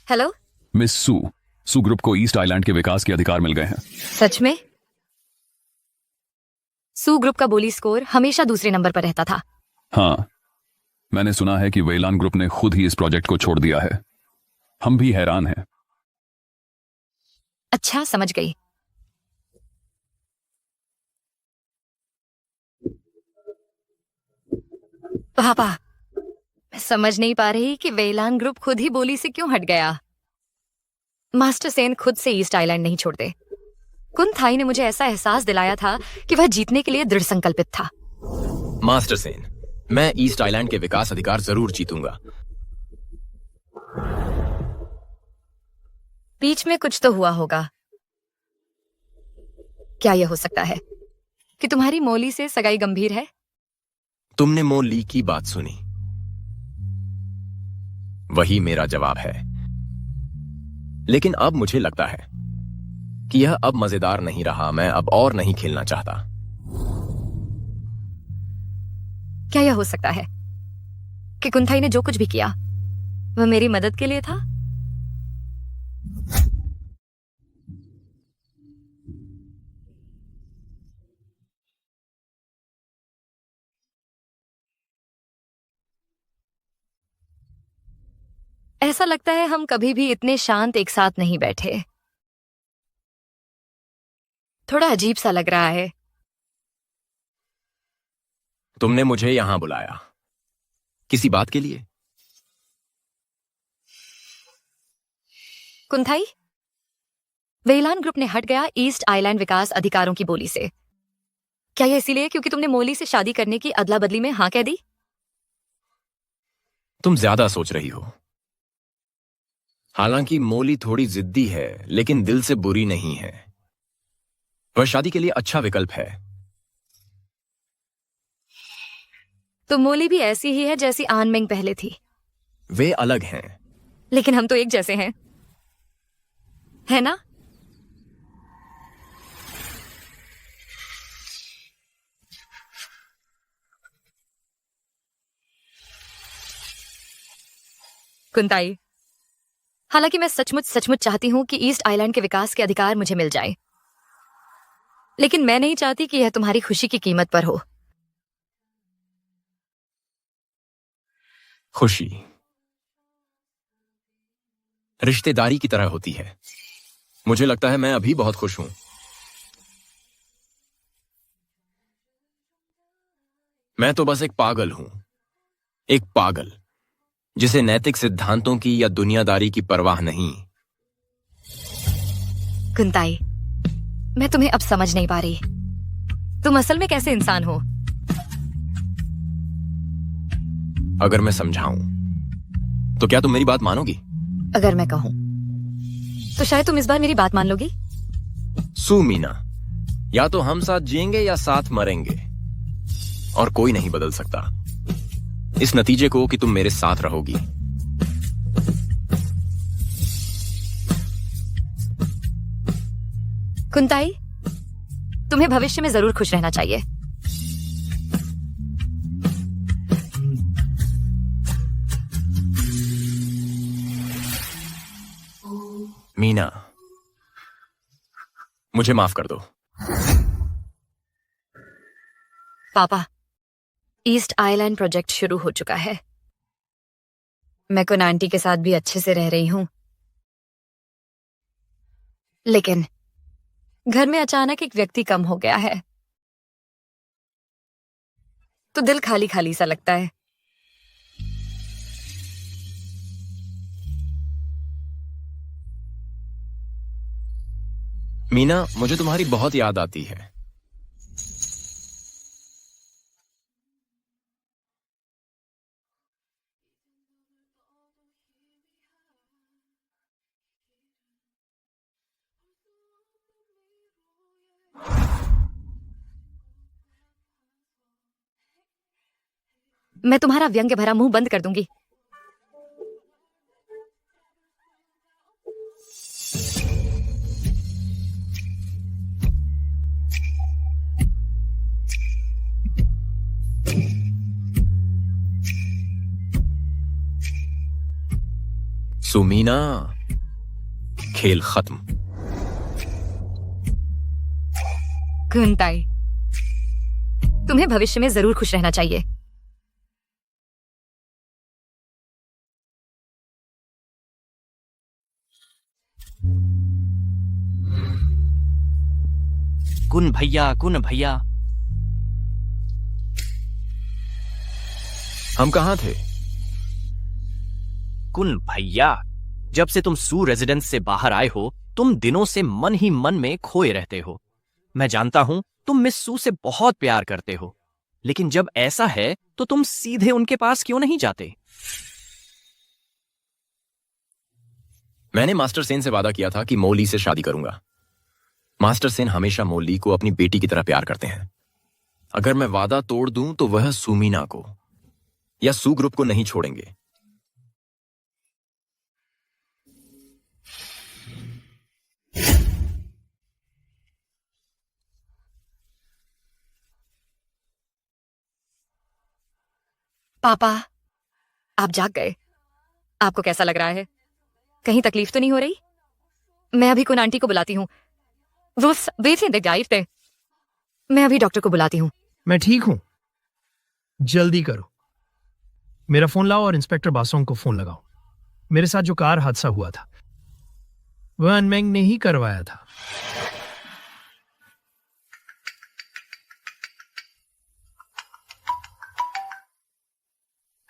हेलो
मिस सू ग्रुप को ईस्ट आइलैंड के विकास के अधिकार मिल गए हैं।
सच में? सू ग्रुप का बोली स्कोर हमेशा दूसरे नंबर पर रहता था।
हाँ, मैंने सुना है कि वेलान ग्रुप ने खुद ही इस प्रोजेक्ट को छोड़ दिया है। हम भी हैरान हैं।
अच्छा, समझ गई। पापा, मैं समझ नहीं पा रही कि वेलान ग्रुप खुद ही बोली से क्यों हट गया। मास्टर सेन खुद से ईस्ट आइलैंड नहीं छोड़ते। कुन थाई ने मुझे ऐसा एहसास दिलाया था कि वह जीतने के लिए दृढ़ संकल्पित था।
मास्टर सेन, मैं ईस्ट आइलैंड के विकास अधिकार जरूर जीतूंगा।
बीच में कुछ तो हुआ होगा। क्या यह हो सकता है कि तुम्हारी मोली से सगाई गंभीर है?
तुमने मो ली की बात सुनी, वही मेरा जवाब है। लेकिन अब मुझे लगता है कि यह अब मजेदार नहीं रहा। मैं अब और नहीं खेलना चाहता।
क्या यह हो सकता है कि कुंथाई ने जो कुछ भी किया वह मेरी मदद के लिए था? ऐसा लगता है हम कभी भी इतने शांत एक साथ नहीं बैठे। थोड़ा अजीब सा लग रहा है।
तुमने मुझे यहां बुलाया किसी बात के लिए?
कुंथाई, वेलान ग्रुप ने हट गया ईस्ट आइलैंड विकास अधिकारों की बोली से। क्या यह इसीलिए क्योंकि तुमने मोली से शादी करने की अदला बदली में हां कह दी?
तुम ज्यादा सोच रही हो। हालांकि मोली थोड़ी जिद्दी है, लेकिन दिल से बुरी नहीं है। वह शादी के लिए अच्छा विकल्प है।
तो मोली भी ऐसी ही है जैसी आन मेंग पहले थी।
वे अलग हैं।
लेकिन हम तो एक जैसे हैं, है ना? कुंताई, हालांकि मैं सचमुच चाहती हूं कि ईस्ट आइलैंड के विकास के अधिकार मुझे मिल जाए, लेकिन मैं नहीं चाहती कि यह तुम्हारी खुशी की कीमत पर हो।
खुशी रिश्तेदारी की तरह होती है। मुझे लगता है मैं अभी बहुत खुश हूं। मैं तो बस एक पागल हूं, एक पागल जिसे नैतिक सिद्धांतों की या दुनियादारी की परवाह नहीं।
कुंताई, मैं तुम्हें अब समझ नहीं पा रही। तुम असल में कैसे इंसान हो?
अगर मैं समझाऊं तो क्या तुम मेरी बात मानोगी?
अगर मैं कहूं तो शायद तुम इस बार मेरी बात मान लोगी।
सू मीना, या तो हम साथ जिएंगे या साथ मरेंगे, और कोई नहीं बदल सकता इस नतीजे को कि तुम मेरे साथ रहोगी।
कुंताई, तुम्हें भविष्य में जरूर खुश रहना चाहिए।
मीना, मुझे माफ कर दो।
पापा, ईस्ट आइलैंड प्रोजेक्ट शुरू हो चुका है। मैं कुन आंटी के साथ भी अच्छे से रह रही हूं, लेकिन घर में अचानक एक व्यक्ति कम हो गया है, तो दिल खाली खाली सा लगता है।
मीना, मुझे तुम्हारी बहुत याद आती है।
मैं तुम्हारा व्यंग्य भरा मुंह बंद कर दूंगी।
सुमीना, खेल खत्म।
कुंताई, तुम्हें भविष्य में जरूर खुश रहना चाहिए।
कुन भैया
हम कहाँ थे?
कुन भैया, जब से तुम सू रेजिडेंस से बाहर आए हो, तुम दिनों से मन ही मन में खोए रहते हो। मैं जानता हूं तुम मिस सू से बहुत प्यार करते हो, लेकिन जब ऐसा है तो तुम सीधे उनके पास क्यों नहीं जाते?
मैंने मास्टर सेन से वादा किया था कि मोली से शादी करूंगा। मास्टर सेन हमेशा मोली को अपनी बेटी की तरह प्यार करते हैं। अगर मैं वादा तोड़ दूं तो वह सुमीना को या सू ग्रुप को नहीं छोड़ेंगे।
पापा, आप जाग गए। आपको कैसा लग रहा है? कहीं तकलीफ तो नहीं हो रही? मैं अभी कुन आंटी को बुलाती हूँ। वो वे थे गाइड थे। मैं अभी डॉक्टर को बुलाती हूँ।
मैं ठीक हूं, जल्दी करो। मेरा फोन लाओ और इंस्पेक्टर बासोंग को फोन लगाओ। मेरे साथ जो कार हादसा हुआ था वह अनमेंग ने ही करवाया था।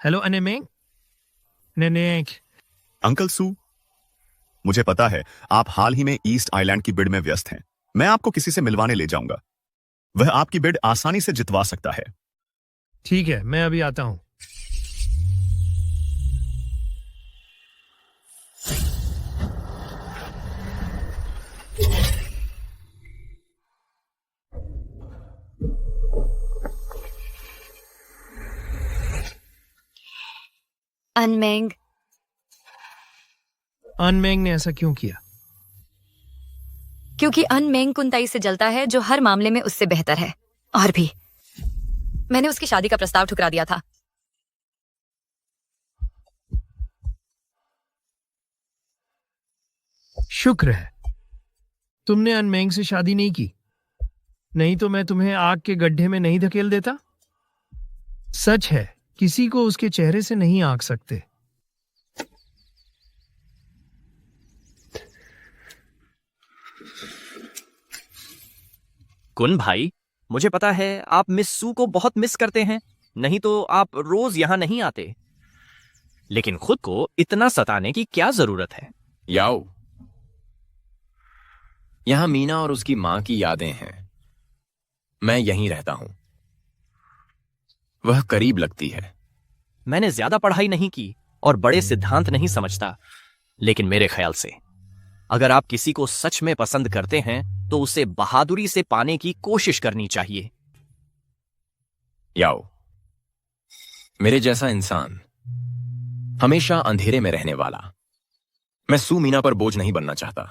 हेलो अनमेंग।
अंकल सू, मुझे पता है आप हाल ही में ईस्ट आइलैंड की बिड में व्यस्त हैं। मैं आपको किसी से मिलवाने ले जाऊंगा। वह आपकी बिड आसानी से जितवा सकता है।
ठीक है, मैं अभी आता हूं।
अनमेंग
ने ऐसा क्यों किया?
क्योंकि अनमेंग कुंताई से जलता है, जो हर मामले में उससे बेहतर है। और भी मैंने उसकी शादी का प्रस्ताव ठुकरा दिया था।
शुक्र है तुमने अनमेंग से शादी नहीं की, नहीं तो मैं तुम्हें आग के गड्ढे में नहीं धकेल देता। सच है, किसी को उसके चेहरे से नहीं आंक सकते।
कुन भाई, मुझे पता है आप मिस सू को बहुत मिस करते हैं, नहीं तो आप रोज यहां नहीं आते। लेकिन खुद को इतना सताने की क्या जरूरत है?
याओ, यहां मीना और उसकी मां की यादें हैं। मैं यहीं रहता हूं। वह करीब लगती है।
मैंने ज्यादा पढ़ाई नहीं की और बड़े सिद्धांत नहीं समझता, लेकिन मेरे ख्याल से अगर आप किसी को सच में पसंद करते हैं तो उसे बहादुरी से पाने की कोशिश करनी चाहिए।
याओ, मेरे जैसा इंसान, हमेशा अंधेरे में रहने वाला, मैं सू मीना पर बोझ नहीं बनना चाहता।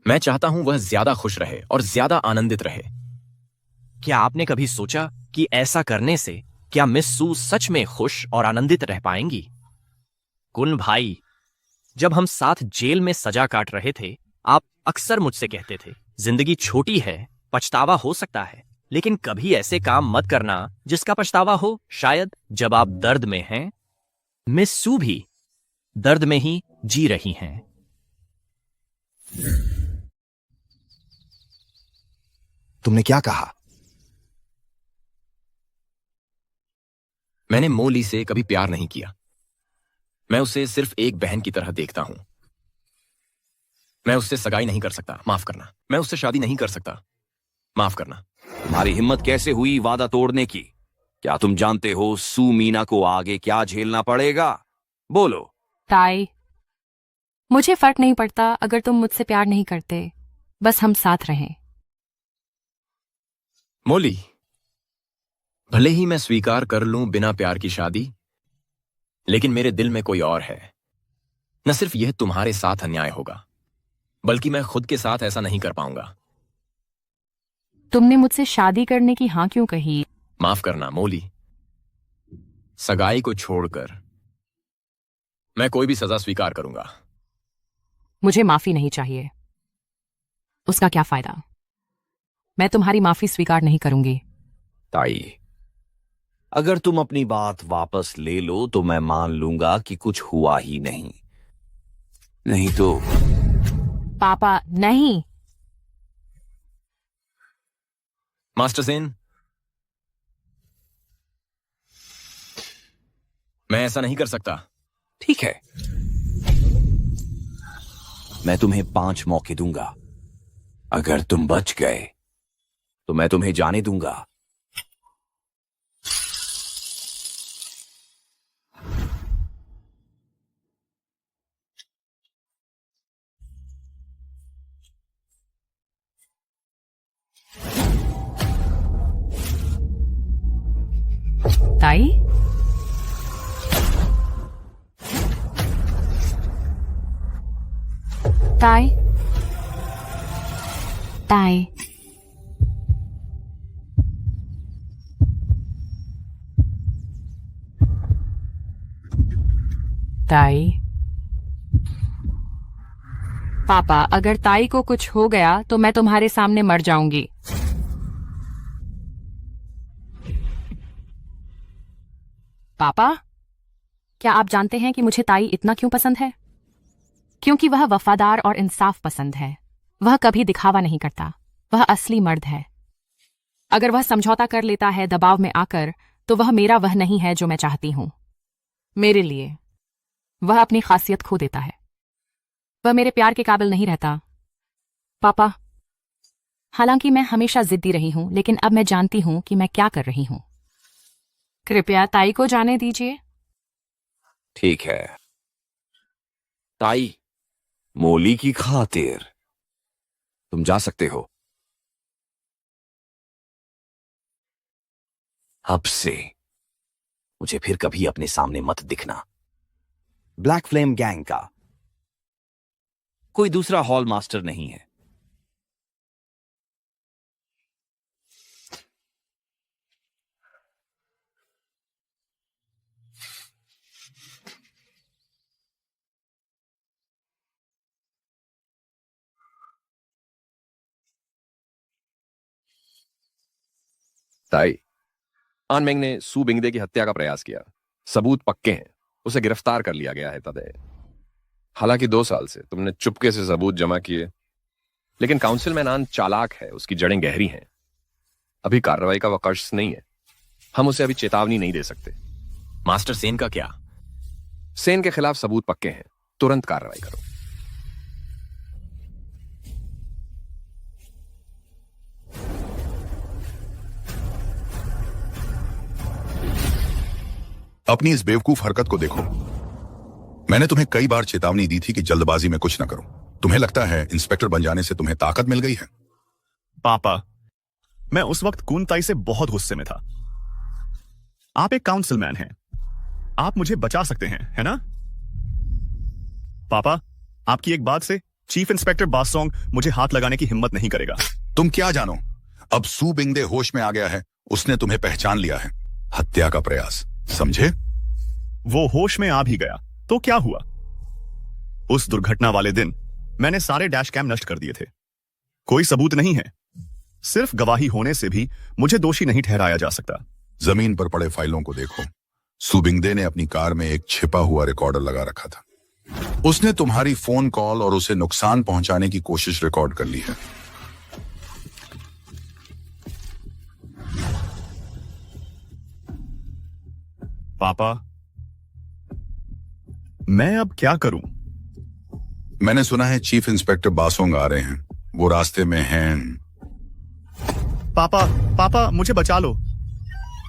मैं चाहता हूं वह ज्यादा खुश रहे और ज्यादा आनंदित रहे।
क्या आपने कभी सोचा कि ऐसा करने से क्या मिस सू सच में खुश और आनंदित रह पाएंगी? कुन भाई, जब हम साथ जेल में सजा काट रहे थे, आप अक्सर मुझसे कहते थे, जिंदगी छोटी है, पछतावा हो सकता है, लेकिन कभी ऐसे काम मत करना जिसका पछतावा हो। शायद जब आप दर्द में हैं, मिस सू भी दर्द में ही जी रही हैं।
तुमने क्या कहा?
मैंने मोली से कभी प्यार नहीं किया। मैं उसे सिर्फ एक बहन की तरह देखता हूं। मैं उससे सगाई नहीं कर सकता, माफ करना। मैं उससे शादी नहीं कर सकता, माफ करना।
तुम्हारी हिम्मत कैसे हुई वादा तोड़ने की? क्या तुम जानते हो सू मीना को आगे क्या झेलना पड़ेगा? बोलो।
ताई, मुझे फर्क नहीं पड़ता अगर तुम मुझसे प्यार नहीं करते, बस हम साथ रहें।
मोली, भले ही मैं स्वीकार कर लूं बिना प्यार की शादी, लेकिन मेरे दिल में कोई और है। न सिर्फ यह तुम्हारे साथ अन्याय होगा, बल्कि मैं खुद के साथ ऐसा नहीं कर पाऊंगा।
तुमने मुझसे शादी करने की हां क्यों कही?
माफ करना मोली, सगाई को छोड़कर मैं कोई भी सजा स्वीकार करूंगा।
मुझे माफी नहीं चाहिए, उसका क्या फायदा? मैं तुम्हारी माफी स्वीकार नहीं करूंगी।
ताई, अगर तुम अपनी बात वापस ले लो तो मैं मान लूंगा कि कुछ हुआ ही नहीं। नहीं तो
पापा नहीं।
मास्टर सेन, मैं ऐसा नहीं कर सकता।
ठीक है, मैं तुम्हें 5 मौके दूंगा। अगर तुम बच गए तो मैं तुम्हें जाने दूंगा।
ताई, ताई, ताई, ताई। पापा, अगर ताई को कुछ हो गया तो मैं तुम्हारे सामने मर जाऊंगी। पापा, क्या आप जानते हैं कि मुझे ताई इतना क्यों पसंद है? क्योंकि वह वफादार और इंसाफ पसंद है। वह कभी दिखावा नहीं करता। वह असली मर्द है। अगर वह समझौता कर लेता है दबाव में आकर, तो वह मेरा वह नहीं है जो मैं चाहती हूं। मेरे लिए वह अपनी खासियत खो देता है। वह मेरे प्यार के काबिल नहीं रहता। पापा, हालांकि मैं हमेशा जिद्दी रही हूं, लेकिन अब मैं जानती हूं कि मैं क्या कर रही हूं। कृपया ताई को जाने दीजिए।
ठीक है ताई, मोली की खातिर तुम जा सकते हो। अब से मुझे फिर कभी अपने सामने मत दिखना। ब्लैक फ्लेम गैंग का कोई दूसरा हॉल मास्टर नहीं है।
ताई, आन मेंग ने सू बिंगदे की हत्या का प्रयास किया। सबूत पक्के हैं। उसे गिरफ्तार कर लिया गया है तदय। हालांकि 2 साल से तुमने चुपके से सबूत जमा किए, लेकिन काउंसिलमैन आन चालाक है, उसकी जड़ें गहरी हैं। अभी कार्रवाई का वकाश नहीं है। हम उसे अभी चेतावनी नहीं दे सकते।
मास्टर सेन का क्या?
सेन के खिलाफ सबूत पक्के हैं। तुरंत कार्रवाई करो।
अपनी इस बेवकूफ हरकत को देखो। मैंने तुम्हें कई बार चेतावनी दी थी कि जल्दबाजी में कुछ ना करो। तुम्हें लगता है इंस्पेक्टर बन जाने से तुम्हें ताकत मिल गई है?
पापा, मैं उस वक्त कुंताई से बहुत गुस्से में था। आप एक काउंसिलमैन हैं। आप मुझे बचा सकते हैं, है ना? पापा, आपकी एक बात से चीफ इंस्पेक्टर बासोंग मुझे हाथ लगाने की हिम्मत नहीं करेगा।
तुम क्या जानो? अब सू बिंगदे होश में आ गया है। उसने तुम्हें पहचान लिया है। हत्या का प्रयास, समझे?
वो होश में आ भी गया तो क्या हुआ? उस दुर्घटना वाले दिन मैंने सारे डैश कैम नष्ट कर दिए थे। कोई सबूत नहीं है। सिर्फ गवाही होने से भी मुझे दोषी नहीं ठहराया जा सकता।
जमीन पर पड़े फाइलों को देखो। सुबिंगदे ने अपनी कार में एक छिपा हुआ रिकॉर्डर लगा रखा था। उसने तुम्हारी फोन कॉल और उसे नुकसान पहुंचाने की कोशिश रिकॉर्ड कर ली है।
पापा, मैं अब क्या करूं?
मैंने सुना है चीफ इंस्पेक्टर बासोंग आ रहे हैं। वो रास्ते में हैं।
पापा, मुझे बचा लो।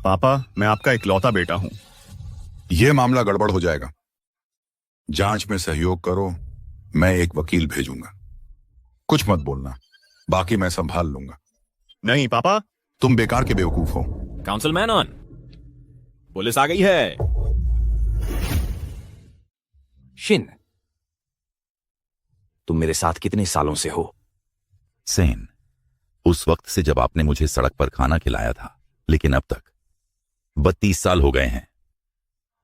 पापा, मैं आपका इकलौता बेटा हूं।
यह मामला गड़बड़ हो जाएगा। जांच में सहयोग करो। मैं एक वकील भेजूंगा। कुछ मत बोलना, बाकी मैं संभाल लूंगा।
नहीं पापा,
तुम बेकार के बेवकूफ हो।
काउंसिलमैन ऑन, पुलिस आ गई है।
शिन, तुम मेरे साथ कितने सालों से हो?
सेन, उस वक्त से जब आपने मुझे सड़क पर खाना खिलाया था, लेकिन अब तक 32 साल हो गए हैं।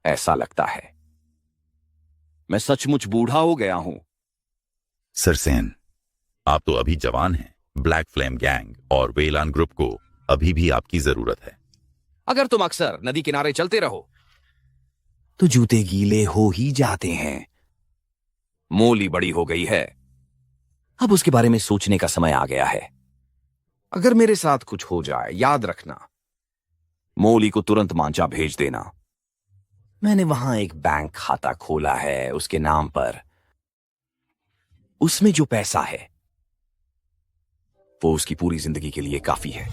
ऐसा लगता है मैं सचमुच बूढ़ा हो गया हूं।
सर सेन, आप तो अभी जवान हैं, ब्लैक फ्लेम गैंग और वेलान ग्रुप को अभी भी आपकी जरूरत है।
अगर तुम अक्सर नदी किनारे चलते रहो तो जूते गीले हो ही जाते हैं। मोली बड़ी हो गई है, अब उसके बारे में सोचने का समय आ गया है। अगर मेरे साथ कुछ हो जाए, याद रखना, मोली को तुरंत मांचा भेज देना। मैंने वहां एक बैंक खाता खोला है उसके नाम पर। उसमें जो पैसा है वो उसकी पूरी जिंदगी के लिए काफी है।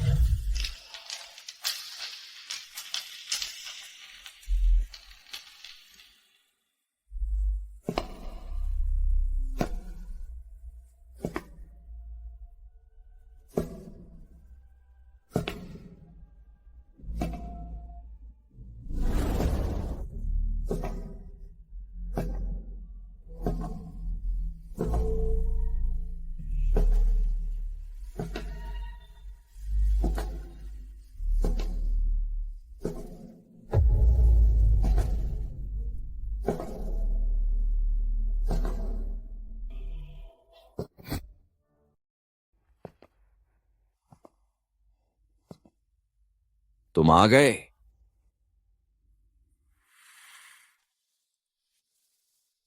तुम आ गए।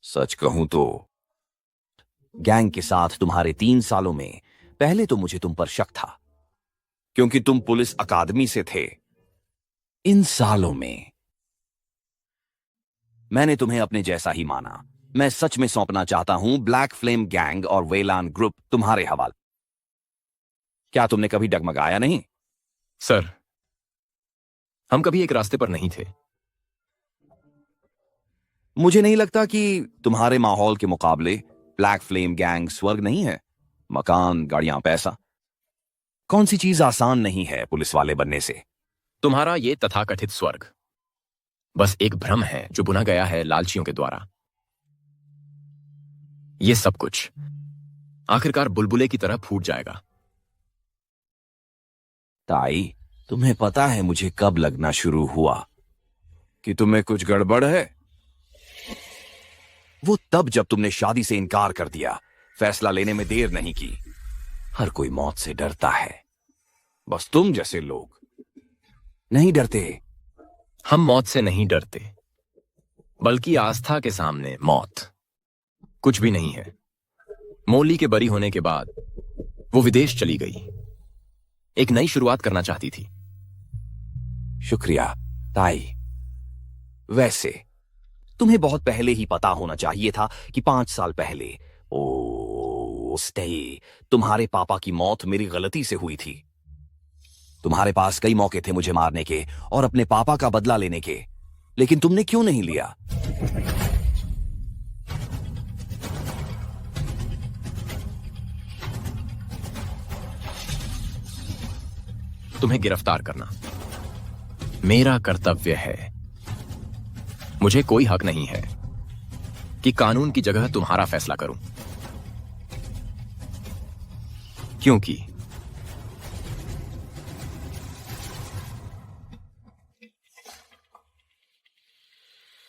सच कहूं तो गैंग के साथ तुम्हारे 3 सालों में पहले तो मुझे तुम पर शक था, क्योंकि तुम पुलिस अकादमी से थे। इन सालों में मैंने तुम्हें अपने जैसा ही माना। मैं सच में सौंपना चाहता हूं ब्लैक फ्लेम गैंग और वेलान ग्रुप तुम्हारे हवाले। क्या तुमने कभी डगमगाया नहीं?
सर, हम कभी एक रास्ते पर नहीं थे।
मुझे नहीं लगता कि तुम्हारे माहौल के मुकाबले ब्लैक फ्लेम गैंग स्वर्ग नहीं है। मकान, गाड़ियां, पैसा, कौन सी चीज आसान नहीं है पुलिस वाले बनने से?
तुम्हारा ये तथाकथित स्वर्ग बस एक भ्रम है जो बुना गया है लालचियों के द्वारा। ये सब कुछ आखिरकार बुलबुले की तरह फूट जाएगा।
ताई, तुम्हें पता है मुझे कब लगना शुरू हुआ कि तुम्हें कुछ गड़बड़ है? वो तब जब तुमने शादी से इनकार कर दिया। फैसला लेने में देर नहीं की। हर कोई मौत से डरता है, बस तुम जैसे लोग नहीं डरते।
हम मौत से नहीं डरते, बल्कि आस्था के सामने मौत कुछ भी नहीं है। मोली के बरी होने के बाद वो विदेश चली गई, एक नई शुरुआत करना चाहती थी।
शुक्रिया ताई। वैसे तुम्हें बहुत पहले ही पता होना चाहिए था कि 5 साल पहले तुम्हारे पापा की मौत मेरी गलती से हुई थी। तुम्हारे पास कई मौके थे मुझे मारने के और अपने पापा का बदला लेने के, लेकिन तुमने क्यों नहीं लिया?
तुम्हें गिरफ्तार करना मेरा कर्तव्य है। मुझे कोई हक नहीं है कि कानून की जगह तुम्हारा फैसला करूं, क्योंकि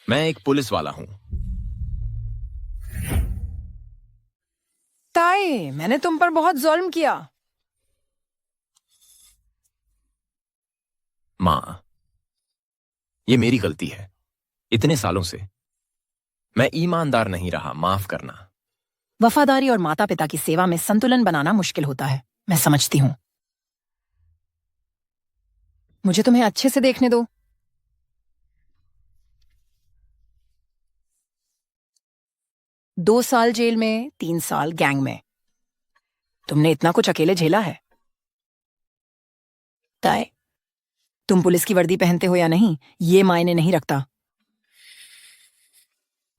मैं एक पुलिस वाला हूं।
ताई, मैंने तुम पर बहुत जुल्म किया।
मां, ये मेरी गलती है। इतने सालों से मैं ईमानदार नहीं रहा, माफ करना।
वफादारी और माता पिता की सेवा में संतुलन बनाना मुश्किल होता है, मैं समझती हूं। मुझे तुम्हें अच्छे से देखने दो। दो साल जेल में, 3 साल गैंग में। तुमने इतना कुछ अकेले झेला है। ताई, तुम पुलिस की वर्दी पहनते हो या नहीं, ये मायने नहीं रखता।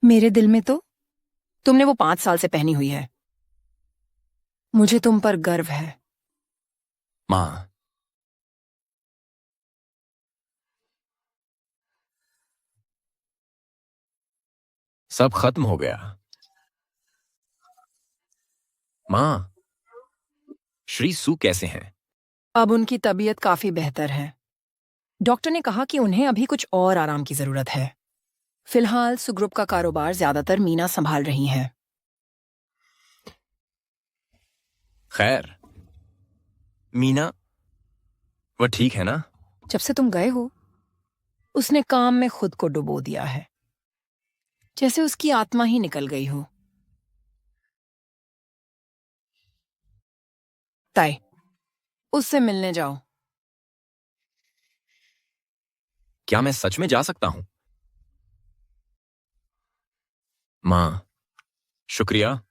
मेरे दिल में तो तुमने वो 5 साल से पहनी हुई है। मुझे तुम पर गर्व है।
मां, सब खत्म हो गया। मां, श्री सू कैसे हैं?
अब उनकी तबीयत काफी बेहतर है। डॉक्टर ने कहा कि उन्हें अभी कुछ और आराम की जरूरत है। फिलहाल सुग्रुप का कारोबार ज्यादातर मीना संभाल रही हैं।
खैर, मीना, वह ठीक है ना?
जब से तुम गए हो उसने काम में खुद को डुबो दिया है, जैसे उसकी आत्मा ही निकल गई हो। ताई, उससे मिलने जाओ।
क्या मैं सच में जा सकता हूं? मां, शुक्रिया।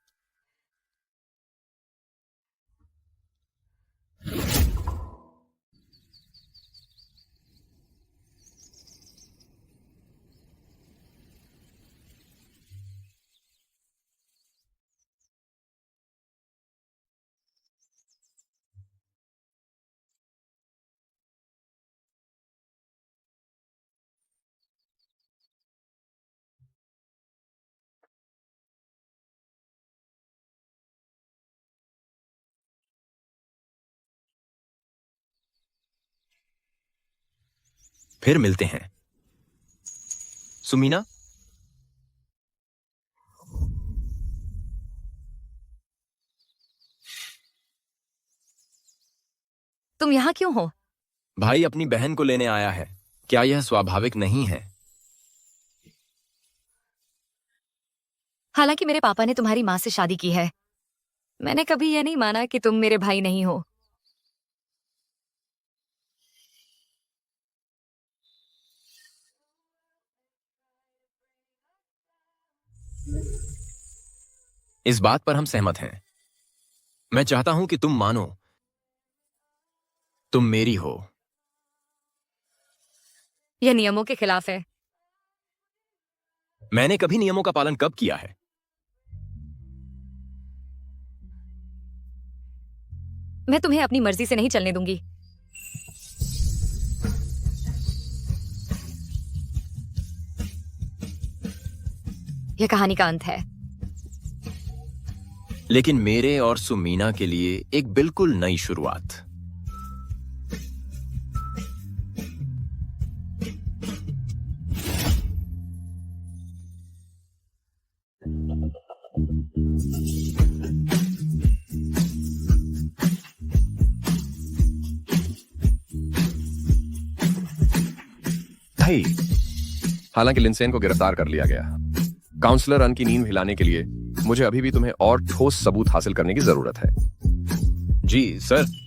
फिर मिलते हैं। सुमीना,
तुम यहाँ क्यों हो?
भाई अपनी बहन को लेने आया है। क्या यह स्वाभाविक नहीं है?
हालांकि मेरे पापा ने तुम्हारी माँ से शादी की है, मैंने कभी यह नहीं माना कि तुम मेरे भाई नहीं हो।
इस बात पर हम सहमत हैं। मैं चाहता हूं कि तुम मानो तुम मेरी हो।
यह नियमों के खिलाफ है।
मैंने कभी नियमों का पालन कब किया है?
मैं तुम्हें अपनी मर्जी से नहीं चलने दूंगी। यह कहानी का अंत है।
लेकिन मेरे और सुमीना के लिए एक बिल्कुल नई शुरुआत।
भाई, हालांकि लिंसेन को गिरफ्तार कर लिया गया, काउंसलर अन की नींद हिलाने के लिए मुझे अभी भी तुम्हें और ठोस सबूत हासिल करने की जरूरत है।
जी सर।